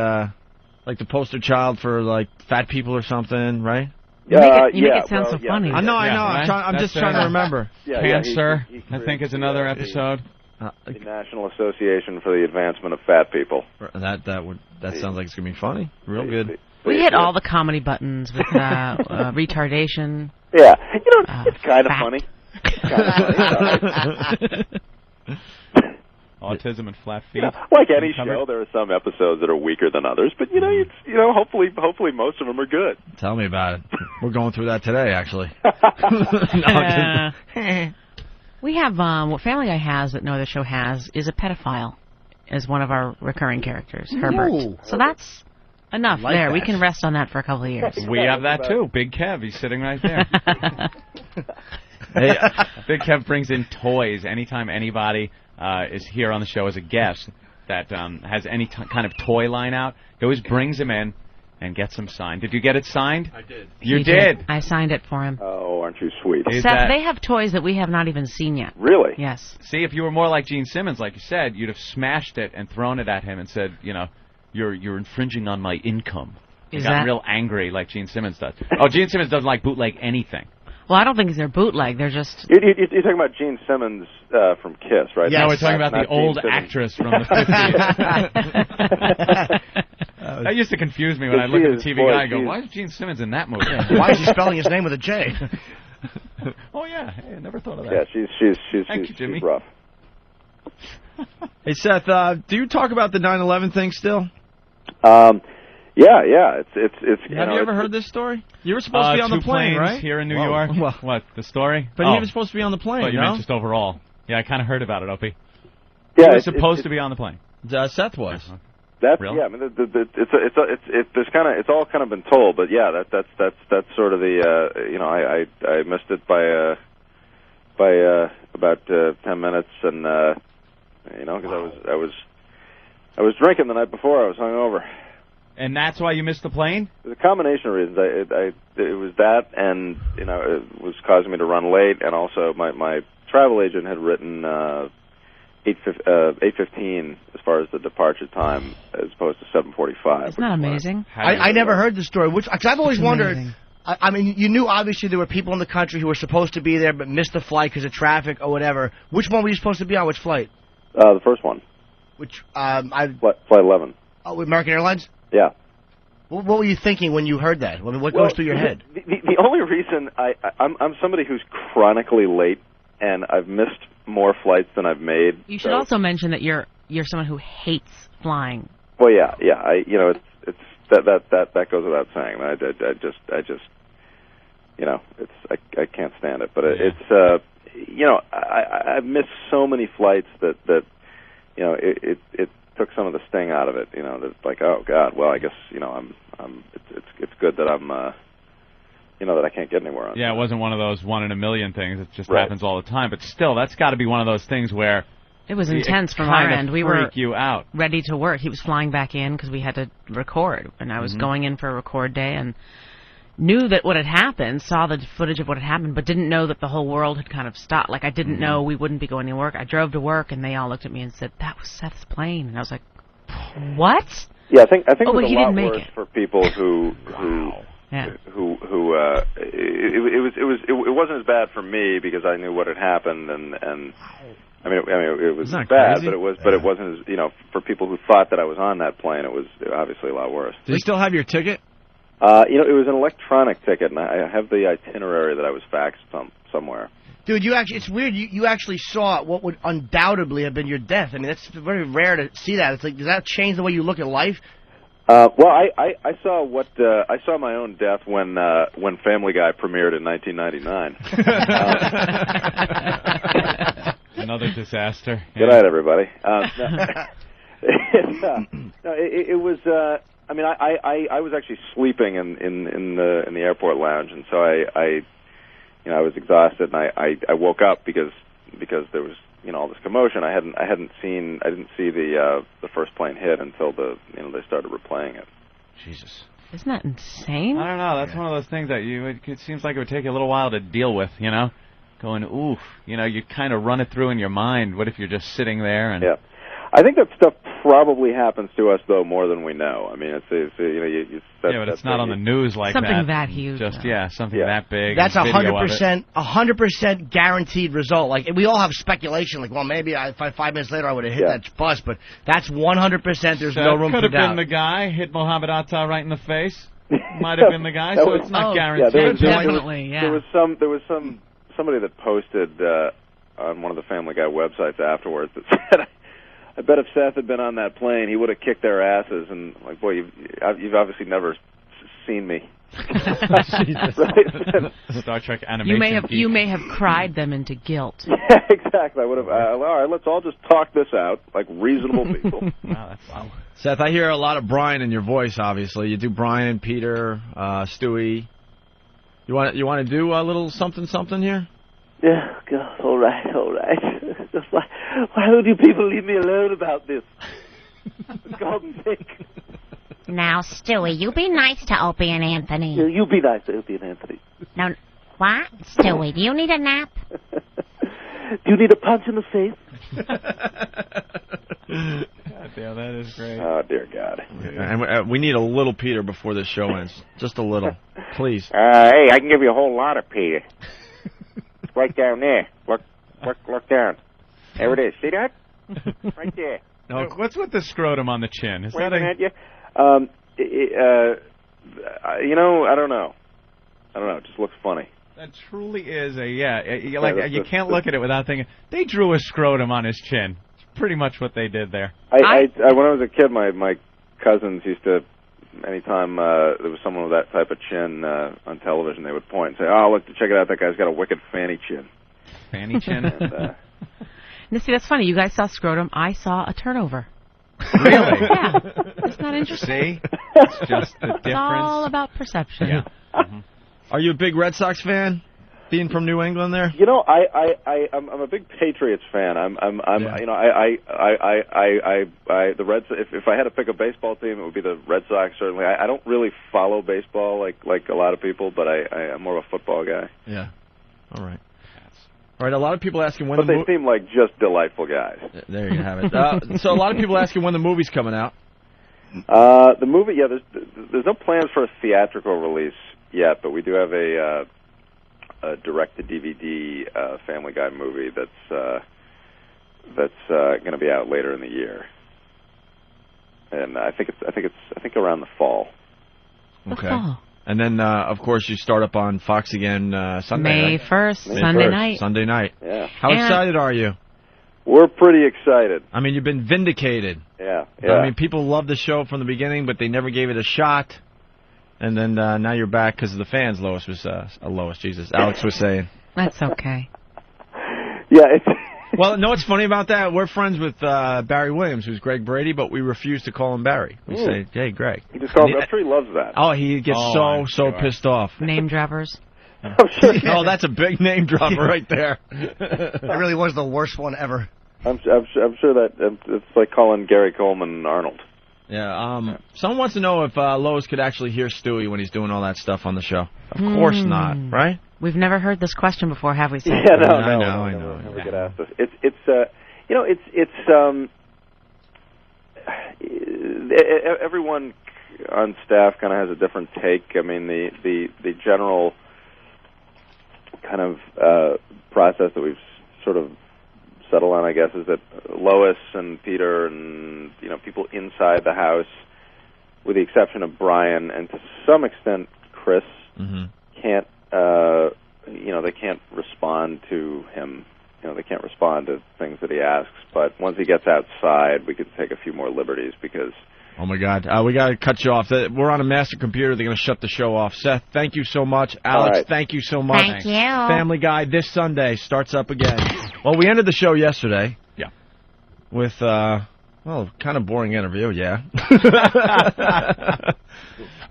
[SPEAKER 1] like, the poster child for, like, fat people or something, right?
[SPEAKER 4] You make it sound so funny.
[SPEAKER 1] I know.
[SPEAKER 3] Right?
[SPEAKER 1] I'm just trying to remember.
[SPEAKER 3] Cancer, I think, is another episode.
[SPEAKER 10] The National Association for the Advancement of Fat People.
[SPEAKER 1] That sounds like it's gonna be funny. Real good.
[SPEAKER 4] We hit all the comedy buttons with retardation.
[SPEAKER 10] Yeah, it's kind of funny.
[SPEAKER 3] Autism and flat feet.
[SPEAKER 10] Like any show, there are some episodes that are weaker than others, but hopefully most of them are good.
[SPEAKER 1] Tell me about it. We're going through that today, actually.
[SPEAKER 4] We have what Family Guy has that no other show has is a pedophile as one of our recurring characters, Herbert.
[SPEAKER 2] Ooh.
[SPEAKER 4] So that's enough
[SPEAKER 2] Like
[SPEAKER 4] there.
[SPEAKER 2] that.
[SPEAKER 4] We can rest on that for a couple of years.
[SPEAKER 3] We have that too. Big Kev, he's sitting right there. Big Kev brings in toys anytime anybody is here on the show as a guest that has any kind of toy line out. He always brings them in and gets them signed. Did you get it signed?
[SPEAKER 1] I did.
[SPEAKER 3] You did?
[SPEAKER 4] I signed it for him.
[SPEAKER 10] Oh, aren't you sweet?
[SPEAKER 4] Seth, they have toys that we have not even seen yet.
[SPEAKER 10] Really?
[SPEAKER 4] Yes.
[SPEAKER 3] See, if you were more like Gene Simmons, like you said, you'd have smashed it and thrown it at him and said, you're infringing on my income. He got real angry like Gene Simmons does. Oh, Gene Simmons doesn't like bootleg anything.
[SPEAKER 4] Well, I don't think they're bootleg. They're just...
[SPEAKER 10] You're talking about Gene Simmons from Kiss, right?
[SPEAKER 3] Yeah, we're talking about the old actress from the 50s. That used to confuse me when I look at the TV guy and go, why is Gene Simmons in that movie?
[SPEAKER 2] Why is he spelling his name with a J?
[SPEAKER 3] Oh, yeah. Hey, I never thought of that.
[SPEAKER 10] Yeah, she's rough.
[SPEAKER 1] Hey, Seth, do you talk about the 9/11 thing still?
[SPEAKER 10] Yeah. It's.
[SPEAKER 1] Have you ever heard this story? You were supposed to be on the plane, right?
[SPEAKER 3] Here in New York.
[SPEAKER 1] Well,
[SPEAKER 3] what, the story?
[SPEAKER 1] But he was supposed to be on the plane.
[SPEAKER 3] But you
[SPEAKER 1] no?
[SPEAKER 3] meant just overall. Yeah, I kind of heard about it, Opie.
[SPEAKER 10] Yeah,
[SPEAKER 3] he was supposed to be on the plane.
[SPEAKER 1] Seth was.
[SPEAKER 10] That's
[SPEAKER 3] really?
[SPEAKER 10] Yeah. I mean, it's all kind of been told, but yeah, that's sort of the I missed it by about 10 minutes, and because I was drinking the night before. I was hungover.
[SPEAKER 3] And that's why you missed the plane?
[SPEAKER 10] There's a combination of reasons. It was that, and it was causing me to run late, and also my travel agent had written 8:15 as far as the departure time, as opposed to 7:45.
[SPEAKER 4] Isn't that amazing?
[SPEAKER 2] I never heard the story. Because I've always wondered. I mean, you knew obviously there were people in the country who were supposed to be there but missed the flight because of traffic or whatever. Which one were you supposed to be on? Which flight?
[SPEAKER 10] The first one.
[SPEAKER 2] Which
[SPEAKER 10] Flight 11.
[SPEAKER 2] Oh, American Airlines.
[SPEAKER 10] Yeah.
[SPEAKER 2] What were you thinking when you heard that? I mean, what goes through your head?
[SPEAKER 10] The only reason I'm somebody who's chronically late, and I've missed more flights than I've made.
[SPEAKER 4] You should also mention that you're someone who hates flying.
[SPEAKER 10] Well, yeah. It's that goes without saying. I I can't stand it. But it's I've missed so many flights that it took some of the sting out of it. That's like, oh God, well, I guess it's good that I'm that I can't get anywhere on.
[SPEAKER 3] Yeah, it wasn't one of those 1 in a million things. It just
[SPEAKER 10] Right.
[SPEAKER 3] happens all the time. But still, that's got to be one of those things where
[SPEAKER 4] it was intense from our end. We were
[SPEAKER 3] you out.
[SPEAKER 4] ready to work. He was flying back in because we had to record, and I was going in for a record day and knew that what had happened, saw the footage of what had happened, but didn't know that the whole world had kind of stopped. Like, I didn't know we wouldn't be going to work. I drove to work, and they all looked at me and said, "That was Seth's plane." And I was like, "What?"
[SPEAKER 10] Yeah, I think
[SPEAKER 4] oh,
[SPEAKER 10] it was
[SPEAKER 4] but
[SPEAKER 10] a
[SPEAKER 4] he
[SPEAKER 10] lot
[SPEAKER 4] didn't make
[SPEAKER 10] worse
[SPEAKER 4] it.
[SPEAKER 10] for people who it wasn't as bad for me because I knew what had happened, and I mean it was bad,
[SPEAKER 1] crazy?
[SPEAKER 10] but it wasn't as for people who thought that I was on that plane, it was obviously a lot worse.
[SPEAKER 1] Do you still have your ticket?
[SPEAKER 10] It was an electronic ticket, and I have the itinerary that I was faxed somewhere.
[SPEAKER 2] Dude, it's weird. You actually saw what would undoubtedly have been your death. I mean, that's very rare to see that. It's like, does that change the way you look at life?
[SPEAKER 10] Well, I saw I saw my own death when Family Guy premiered in 1999.
[SPEAKER 3] Another disaster.
[SPEAKER 10] Good night, everybody. It was. I mean, I was actually sleeping in the airport lounge, and so I was exhausted, and I woke up because there was all this commotion. I didn't see the first plane hit until they started replaying it.
[SPEAKER 3] Jesus.
[SPEAKER 4] Isn't that insane?
[SPEAKER 3] I don't know. That's one of those things that it seems like it would take you a little while to deal with, Going, oof, you kind of run it through in your mind. What if you're just sitting there and...
[SPEAKER 10] Yeah. I think that stuff probably happens to us, though, more than we know. I mean,
[SPEAKER 3] but it's not on the news like
[SPEAKER 4] something
[SPEAKER 3] that.
[SPEAKER 4] Something that huge.
[SPEAKER 3] Just, something that big.
[SPEAKER 2] That's 100% guaranteed result. Like, we all have speculation, like, well, maybe if 5 minutes later I would have hit that bus, but that's 100%, there's no room for doubt.
[SPEAKER 3] Could have been the guy, hit Mohammed Atta right in the face. Might have been the guy, so it's not guaranteed.
[SPEAKER 10] There was somebody that posted on one of the Family Guy websites afterwards that said, I bet if Seth had been on that plane, he would have kicked their asses. And like, boy, you've obviously never seen me.
[SPEAKER 3] Star Trek animation.
[SPEAKER 4] You may have cried them into guilt.
[SPEAKER 10] Yeah, exactly. I would have. All right, let's all just talk this out like reasonable people.
[SPEAKER 3] Wow.
[SPEAKER 1] Seth, I hear a lot of Brian in your voice. Obviously, you do Brian, Peter, Stewie. You want to do a little something here?
[SPEAKER 13] Yeah, God, all right. Just why don't you people leave me alone about this? For God's sake.
[SPEAKER 9] Now, Stewie, you be nice to Opie and Anthony.
[SPEAKER 13] Yeah, you be nice to Opie and Anthony.
[SPEAKER 9] No, what? Stewie, do you need a nap?
[SPEAKER 13] Do you need a punch in the face?
[SPEAKER 3] God damn, that is great.
[SPEAKER 10] Oh, dear God.
[SPEAKER 1] And we need a little Peter before this show ends. Just a little. Please.
[SPEAKER 14] Hey, I can give you a whole lot of Peter. It's right down there. Look down. There it is. See that? Right there.
[SPEAKER 3] No, what's with the scrotum on the chin? Is that
[SPEAKER 14] at you?
[SPEAKER 10] I don't know. It just looks funny.
[SPEAKER 3] That truly is you can't look at it without thinking, they drew a scrotum on his chin. It's pretty much what they did there.
[SPEAKER 10] When I was a kid, my cousins used to, anytime there was someone with that type of chin on television, they would point and say, oh, look, check it out, that guy's got a wicked fanny chin.
[SPEAKER 3] Fanny chin?
[SPEAKER 4] Now, see, that's funny. You guys saw scrotum. I saw a turnover.
[SPEAKER 3] Really?
[SPEAKER 4] Yeah. Isn't that interesting?
[SPEAKER 3] See? It's just the difference.
[SPEAKER 4] It's all about perception.
[SPEAKER 3] Yeah. Mm-hmm.
[SPEAKER 1] Are you a big Red Sox fan? Being from New England, there.
[SPEAKER 10] I'm a big Patriots fan. The Reds. If I had to pick a baseball team, it would be the Red Sox. Certainly, I don't really follow baseball like a lot of people, but I'm more of a football guy.
[SPEAKER 1] Yeah. All right. All right, a lot of people asking when
[SPEAKER 10] but they seem like just delightful guys.
[SPEAKER 1] There you have it. So a lot of people asking when the movie's coming out.
[SPEAKER 10] The movie, there's no plans for a theatrical release yet, but we do have a direct-to-DVD Family Guy movie that's going to be out later in the year, and I think around the fall.
[SPEAKER 1] Okay. And then, of course, you start up on Fox again Sunday
[SPEAKER 4] May 1st, Sunday night.
[SPEAKER 1] Sunday night.
[SPEAKER 10] Yeah.
[SPEAKER 1] How excited are you?
[SPEAKER 10] We're pretty excited.
[SPEAKER 1] I mean, you've been vindicated.
[SPEAKER 10] Yeah.
[SPEAKER 1] I mean, people loved the show from the beginning, but they never gave it a shot. And then now you're back because of the fans, Alex was saying.
[SPEAKER 4] That's okay.
[SPEAKER 10] Yeah.
[SPEAKER 1] Well, know what's funny about that? We're friends with Barry Williams, who's Greg Brady, but we refuse to call him Barry. We say, hey, Greg.
[SPEAKER 10] He just calls him. I'm sure he loves that.
[SPEAKER 1] Oh, he gets so pissed off.
[SPEAKER 4] Name droppers.
[SPEAKER 10] I'm sure.
[SPEAKER 1] Oh, that's a big name dropper right there.
[SPEAKER 2] That really was the worst one ever.
[SPEAKER 10] I'm sure that it's like calling Gary Coleman Arnold.
[SPEAKER 1] Yeah. Someone wants to know if Lois could actually hear Stewie when he's doing all that stuff on the show. Of course not, right?
[SPEAKER 4] We've never heard this question before, have we?
[SPEAKER 10] Yeah, no, I know. Never get asked this. Everyone on staff kind of has a different take. I mean, the general kind of process that we've sort of settled on, I guess, is that Lois and Peter and people inside the house with the exception of Brian and to some extent Chris, can't, they can't respond to him. They can't respond to things that he asks. But once he gets outside, we could take a few more liberties because...
[SPEAKER 1] Oh, my God. We got to cut you off. We're on a master computer. They're going to shut the show off. Seth, thank you so much. Alex, thank you so much.
[SPEAKER 9] Thank you.
[SPEAKER 1] Family Guy this Sunday starts up again. Well, we ended the show yesterday.
[SPEAKER 3] Yeah.
[SPEAKER 1] With, kind of boring interview, yeah.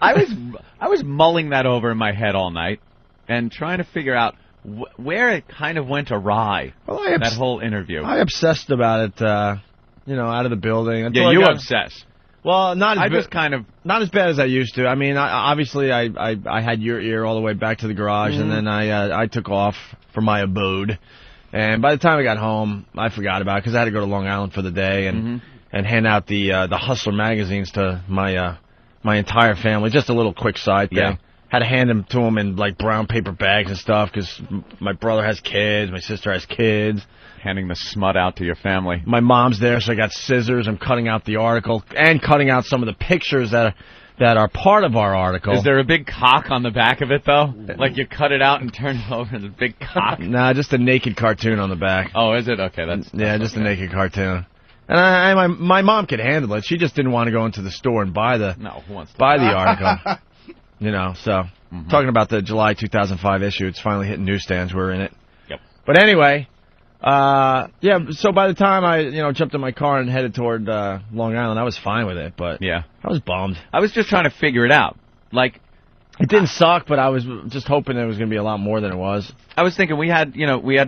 [SPEAKER 3] I was mulling that over in my head all night and trying to figure out where it kind of went awry, that whole interview.
[SPEAKER 1] I obsessed about it, out of the building.
[SPEAKER 3] Yeah, you obsess.
[SPEAKER 1] Well, not as
[SPEAKER 3] not
[SPEAKER 1] as bad as I used to. I mean, obviously, I had your ear all the way back to the garage, and then I took off from my abode. And by the time I got home, I forgot about it because I had to go to Long Island for the day and hand out the Hustler magazines to my entire family. Just a little quick side thing.
[SPEAKER 3] Yeah.
[SPEAKER 1] Had to hand them to them in like brown paper bags and stuff because my brother has kids, my sister has kids.
[SPEAKER 3] Handing the smut out to your family.
[SPEAKER 1] My mom's there, so I got scissors. I'm cutting out the article and cutting out some of the pictures that are part of our article.
[SPEAKER 3] Is there a big cock on the back of it, though? Like you cut it out and turn it over and a big cock?
[SPEAKER 1] Nah, just a naked cartoon on the back.
[SPEAKER 3] Oh, is it? Okay, that's
[SPEAKER 1] just a naked cartoon. And my mom could handle it. She just didn't want to go into the store and buy the article. Talking about the July 2005 issue, it's finally hitting newsstands. We're in it.
[SPEAKER 3] Yep.
[SPEAKER 1] But anyway, so by the time I, jumped in my car and headed toward Long Island, I was fine with it, but I was bummed.
[SPEAKER 3] I was just trying to figure it out. Like,
[SPEAKER 1] it didn't suck, but I was just hoping it was going to be a lot more than it was.
[SPEAKER 3] I was thinking we had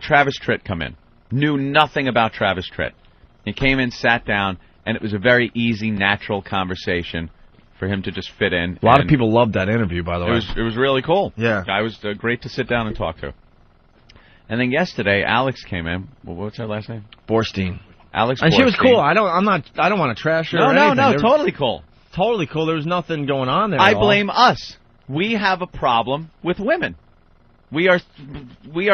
[SPEAKER 3] Travis Tritt come in. Knew nothing about Travis Tritt. He came in, sat down, and it was a very easy, natural conversation for him to just fit in.
[SPEAKER 1] A lot of people loved that interview, by the way.
[SPEAKER 3] It was really cool.
[SPEAKER 1] Yeah.
[SPEAKER 3] Guy was great to sit down and talk to. And then yesterday, Alex came in. What's her last name?
[SPEAKER 1] Borstein.
[SPEAKER 3] Alex.
[SPEAKER 1] And
[SPEAKER 3] Borstein.
[SPEAKER 1] she was cool. I don't want to trash her.
[SPEAKER 3] No, totally cool.
[SPEAKER 1] Totally cool. There was nothing going on there.
[SPEAKER 3] I blame us. We have a problem with women. We are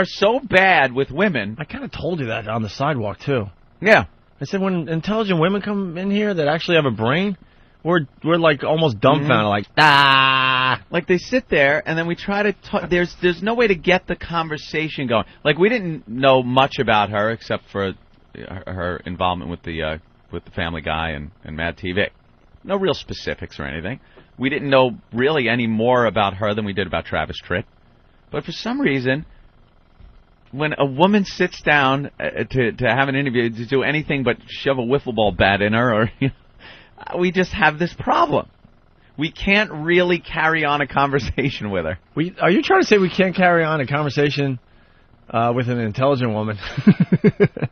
[SPEAKER 3] so bad with women.
[SPEAKER 1] I kind of told you that on the sidewalk too.
[SPEAKER 3] Yeah.
[SPEAKER 1] I said when intelligent women come in here that actually have a brain, we're like almost dumbfounded,
[SPEAKER 3] like they sit there and then we try to talk. There's no way to get the conversation going. Like we didn't know much about her except for her involvement with the Family Guy and Mad TV. No real specifics or anything. We didn't know really any more about her than we did about Travis Tritt. But for some reason, when a woman sits down to have an interview, to do anything but shove a wiffle ball bat in her, or we just have this problem. We can't really carry on a conversation with her.
[SPEAKER 1] Are you trying to say we can't carry on a conversation with an intelligent woman?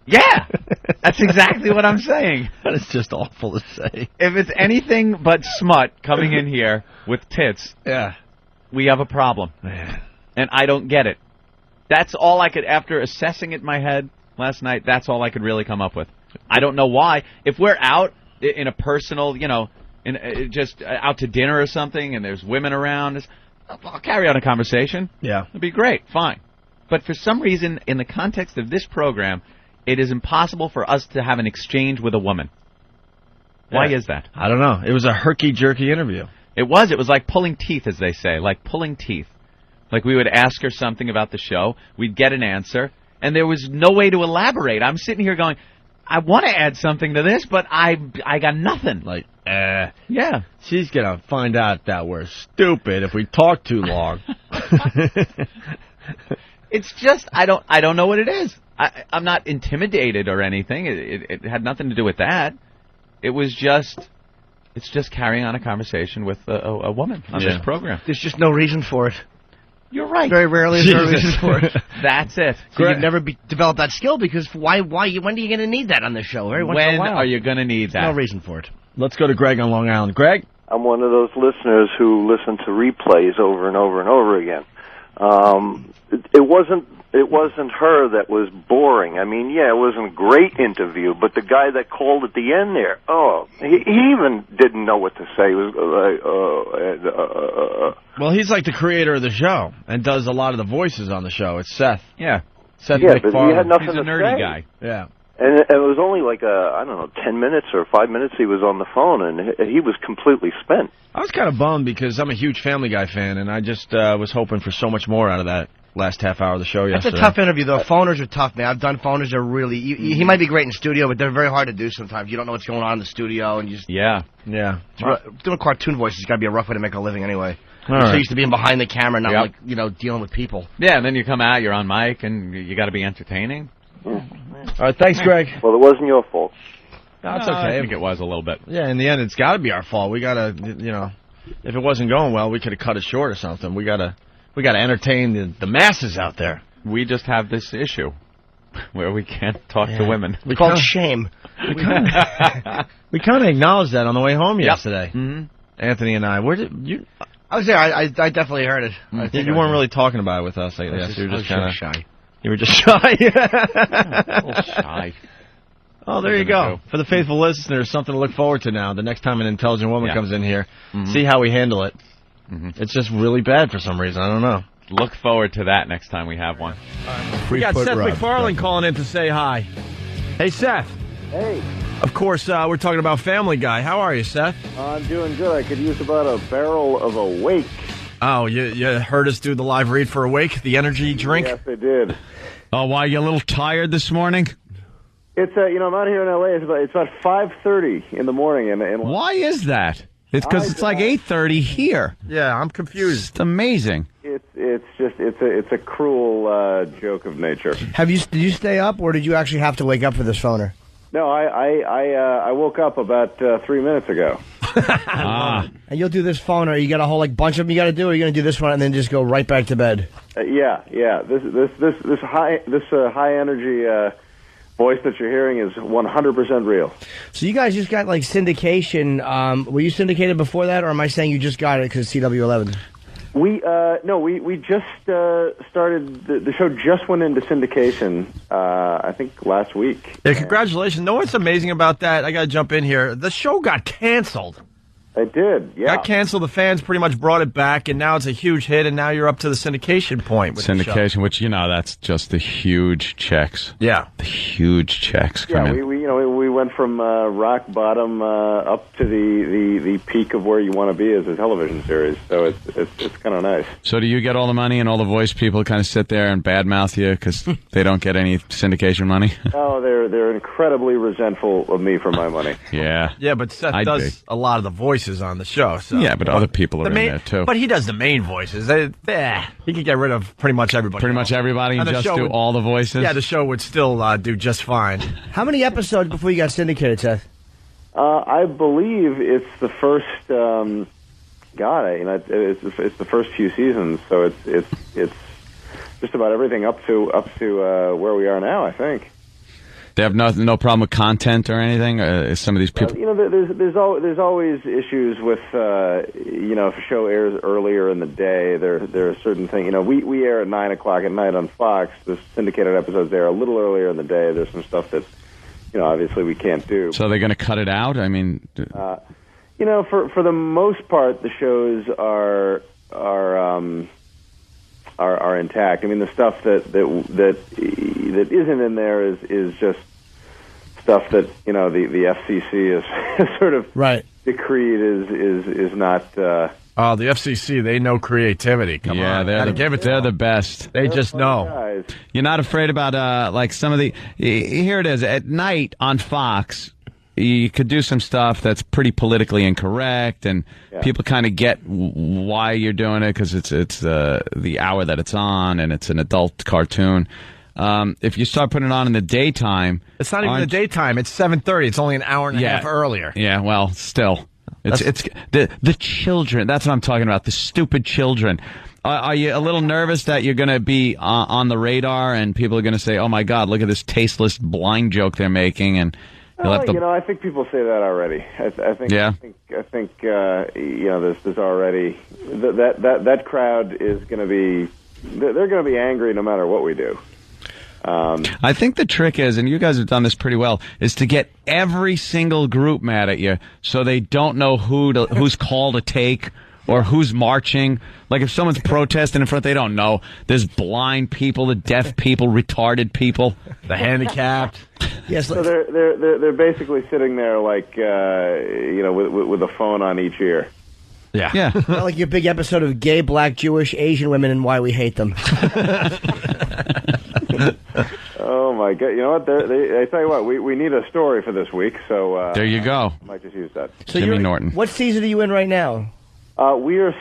[SPEAKER 3] Yeah, that's exactly what I'm saying.
[SPEAKER 1] That is just awful to say.
[SPEAKER 3] If it's anything but smut coming in here with tits, we have a problem.
[SPEAKER 1] Man.
[SPEAKER 3] And I don't get it. That's all I could, after assessing it in my head last night, that's all I could really come up with. I don't know why. If we're out in a personal, just out to dinner or something, and there's women around, I'll carry on a conversation.
[SPEAKER 1] Yeah.
[SPEAKER 3] It'd be great. Fine. But for some reason, in the context of this program, it is impossible for us to have an exchange with a woman. Why is that?
[SPEAKER 1] I don't know. It was a herky-jerky interview.
[SPEAKER 3] It was. It was like pulling teeth, as they say, like pulling teeth. Like we would ask her something about the show, we'd get an answer, and there was no way to elaborate. I'm sitting here going, I want to add something to this, but I got nothing.
[SPEAKER 1] Like,
[SPEAKER 3] yeah.
[SPEAKER 1] She's going to find out that we're stupid if we talk too long.
[SPEAKER 3] It's just, I don't know what it is. I'm not intimidated or anything. It had nothing to do with that. It's just carrying on a conversation with a woman on this program.
[SPEAKER 2] There's just no reason for it.
[SPEAKER 3] You're right.
[SPEAKER 2] Very rarely is there a reason for it.
[SPEAKER 3] That's it.
[SPEAKER 2] So you've never developed that skill because when are you going to need that on this show?
[SPEAKER 3] When are you going to need that?
[SPEAKER 2] No reason for it.
[SPEAKER 1] Let's go to Greg on Long Island. Greg?
[SPEAKER 15] I'm one of those listeners who listen to replays over and over and over again. It wasn't her that was boring. I mean, yeah, it wasn't a great interview, but the guy that called at the end there, he even didn't know what to say. He was
[SPEAKER 1] Well, he's like the creator of the show and does a lot of the voices on the show. It's Seth.
[SPEAKER 3] Yeah.
[SPEAKER 1] Seth
[SPEAKER 15] MacFarlane.
[SPEAKER 1] But he had
[SPEAKER 15] nothing
[SPEAKER 3] He's a
[SPEAKER 15] to
[SPEAKER 3] nerdy
[SPEAKER 15] say.
[SPEAKER 3] guy.
[SPEAKER 1] Yeah.
[SPEAKER 15] And it was only like, 10 minutes or 5 minutes he was on the phone, and he was completely spent.
[SPEAKER 1] I was kind of bummed because I'm a huge Family Guy fan, and I just was hoping for so much more out of that last half hour of the show yesterday.
[SPEAKER 2] That's a tough interview, though. Phoners are tough, man. I've done phoners. They're really... he might be great in studio, but they're very hard to do sometimes. You don't know what's going on in the studio, and you just...
[SPEAKER 1] Yeah.
[SPEAKER 2] Doing cartoon voices has got to be a rough way to make a living anyway.
[SPEAKER 1] All
[SPEAKER 2] I'm so
[SPEAKER 1] right.
[SPEAKER 2] used to being behind the camera, not dealing with people.
[SPEAKER 3] Yeah, and then you come out, you're on mic, and you got to be entertaining.
[SPEAKER 1] All right, thanks, Greg.
[SPEAKER 15] Well, it wasn't your fault.
[SPEAKER 1] No, it's okay.
[SPEAKER 3] I think it was a little bit.
[SPEAKER 1] Yeah, in the end, it's got to be our fault. We got to, if it wasn't going well, we could have cut it short or something. We got to entertain the masses out there.
[SPEAKER 3] We just have this issue where we can't talk to women.
[SPEAKER 2] We call it shame.
[SPEAKER 1] We kind of acknowledged that on the way home yesterday.
[SPEAKER 3] Mm-hmm.
[SPEAKER 1] Anthony and I. Where did you?
[SPEAKER 2] I was there. I definitely heard it.
[SPEAKER 1] You weren't really talking about it with us, I guess. You were just kind of
[SPEAKER 2] shy.
[SPEAKER 1] You were just shy.
[SPEAKER 3] A little shy.
[SPEAKER 1] Oh, there you go. For the faithful listeners, something to look forward to now. The next time an intelligent woman comes in here, see how we handle it. Mm-hmm. It's just really bad for some reason. I don't know.
[SPEAKER 3] Look forward to that next time we have one.
[SPEAKER 1] We got Seth MacFarlane calling in to say hi. Hey, Seth.
[SPEAKER 16] Hey.
[SPEAKER 1] Of course, we're talking about Family Guy. How are you, Seth?
[SPEAKER 16] I'm doing good. I could use about a barrel of Awake.
[SPEAKER 1] Oh, you heard us do the live read for Awake, the energy drink?
[SPEAKER 16] Yes, I did.
[SPEAKER 17] Oh, why, you a little tired this morning?
[SPEAKER 16] It's I'm out here in L.A. It's about 5:30 in the morning, and
[SPEAKER 17] why is that? It's because it's like 8:30 here.
[SPEAKER 1] Yeah, I'm confused.
[SPEAKER 17] It's amazing.
[SPEAKER 16] It's a cruel joke of nature.
[SPEAKER 2] Did you stay up, or did you actually have to wake up for this phoner?
[SPEAKER 16] No, I woke up about 3 minutes ago.
[SPEAKER 2] And you'll do this phoner. You got a whole bunch of them you got to do, or you're going to do this one and then just go right back to bed?
[SPEAKER 16] Yeah. This high energy voice that you're hearing is 100% real.
[SPEAKER 2] So you guys just got syndication. Were you syndicated before that, or am I saying you just got it because CW11?
[SPEAKER 16] We just started the show. Just went into syndication. I think last week.
[SPEAKER 1] Yeah, congratulations. Know what's amazing about that? I got to jump in here. The show got canceled.
[SPEAKER 16] It did. Yeah.
[SPEAKER 1] Got canceled. The fans pretty much brought it back, and now it's a huge hit. And now you're up to the syndication point. With
[SPEAKER 17] syndication,
[SPEAKER 1] the show.
[SPEAKER 17] which that's just the huge checks.
[SPEAKER 1] Yeah,
[SPEAKER 17] the huge checks.
[SPEAKER 16] Yeah, we went from rock bottom up to the peak of where you want to be as a television series. So it's kind of nice.
[SPEAKER 17] So do you get all the money, and all the voice people kind of sit there and badmouth you because they don't get any syndication money?
[SPEAKER 16] Oh, they're incredibly resentful of me for my money.
[SPEAKER 17] Yeah.
[SPEAKER 1] Yeah, but Seth does a lot of the voices on the show. So.
[SPEAKER 17] Yeah, but other people are in there too.
[SPEAKER 1] But he does the main voices. He could get rid of pretty much everybody.
[SPEAKER 17] Pretty much everybody, and just do all the voices.
[SPEAKER 1] Yeah, the show would still do just fine.
[SPEAKER 2] How many episodes before you got syndicated, Seth?
[SPEAKER 16] I believe it's the first. It's the first few seasons, so it's just about everything up to where we are now. I think.
[SPEAKER 17] They have no problem with content or anything. Some of these people,
[SPEAKER 16] there's always issues with if a show airs earlier in the day. There are certain things. We air at 9 o'clock at night on Fox. The syndicated episodes air a little earlier in the day. There's some stuff that obviously we can't do.
[SPEAKER 17] So they're going to cut it out. I mean,
[SPEAKER 16] for the most part, the shows are intact. I mean, the stuff that isn't in there is just stuff that the FCC has sort of decreed is not.
[SPEAKER 1] Oh, the FCC, they know creativity. Come on.
[SPEAKER 17] They're the best.
[SPEAKER 1] They just know.
[SPEAKER 17] You're not afraid about some of the. Here it is at night on Fox. You could do some stuff that's pretty politically incorrect, and people kind of get why you're doing it because it's the hour that it's on, and it's an adult cartoon. If you start putting it on in the daytime,
[SPEAKER 1] it's not even the daytime. It's 7:30. It's only an hour and a half earlier.
[SPEAKER 17] Yeah, well, still, it's the children. That's what I'm talking about. The stupid children. Are you a little nervous that you're going to be on the radar, and people are going to say, "Oh my God, look at this tasteless blind joke they're making," and
[SPEAKER 16] I think people say that already. I think there's already that crowd is going to be. They're going to be angry no matter what we do.
[SPEAKER 17] I think the trick is, and you guys have done this pretty well, is to get every single group mad at you so they don't know whose call to take Or who's marching? Like if someone's protesting in front, they don't know. There's blind people, the deaf people, retarded people,
[SPEAKER 1] the handicapped.
[SPEAKER 2] Yes,
[SPEAKER 16] so they're basically sitting there like with a phone on each ear.
[SPEAKER 17] Yeah.
[SPEAKER 2] Not like your big episode of gay, black, Jewish, Asian women and why we hate them.
[SPEAKER 16] Oh my God! You know what? I tell you what, we need a story for this week. So
[SPEAKER 17] there you go.
[SPEAKER 16] I might just use that.
[SPEAKER 2] So
[SPEAKER 17] Jimmy Norton.
[SPEAKER 2] What season are you in right now?
[SPEAKER 16] We are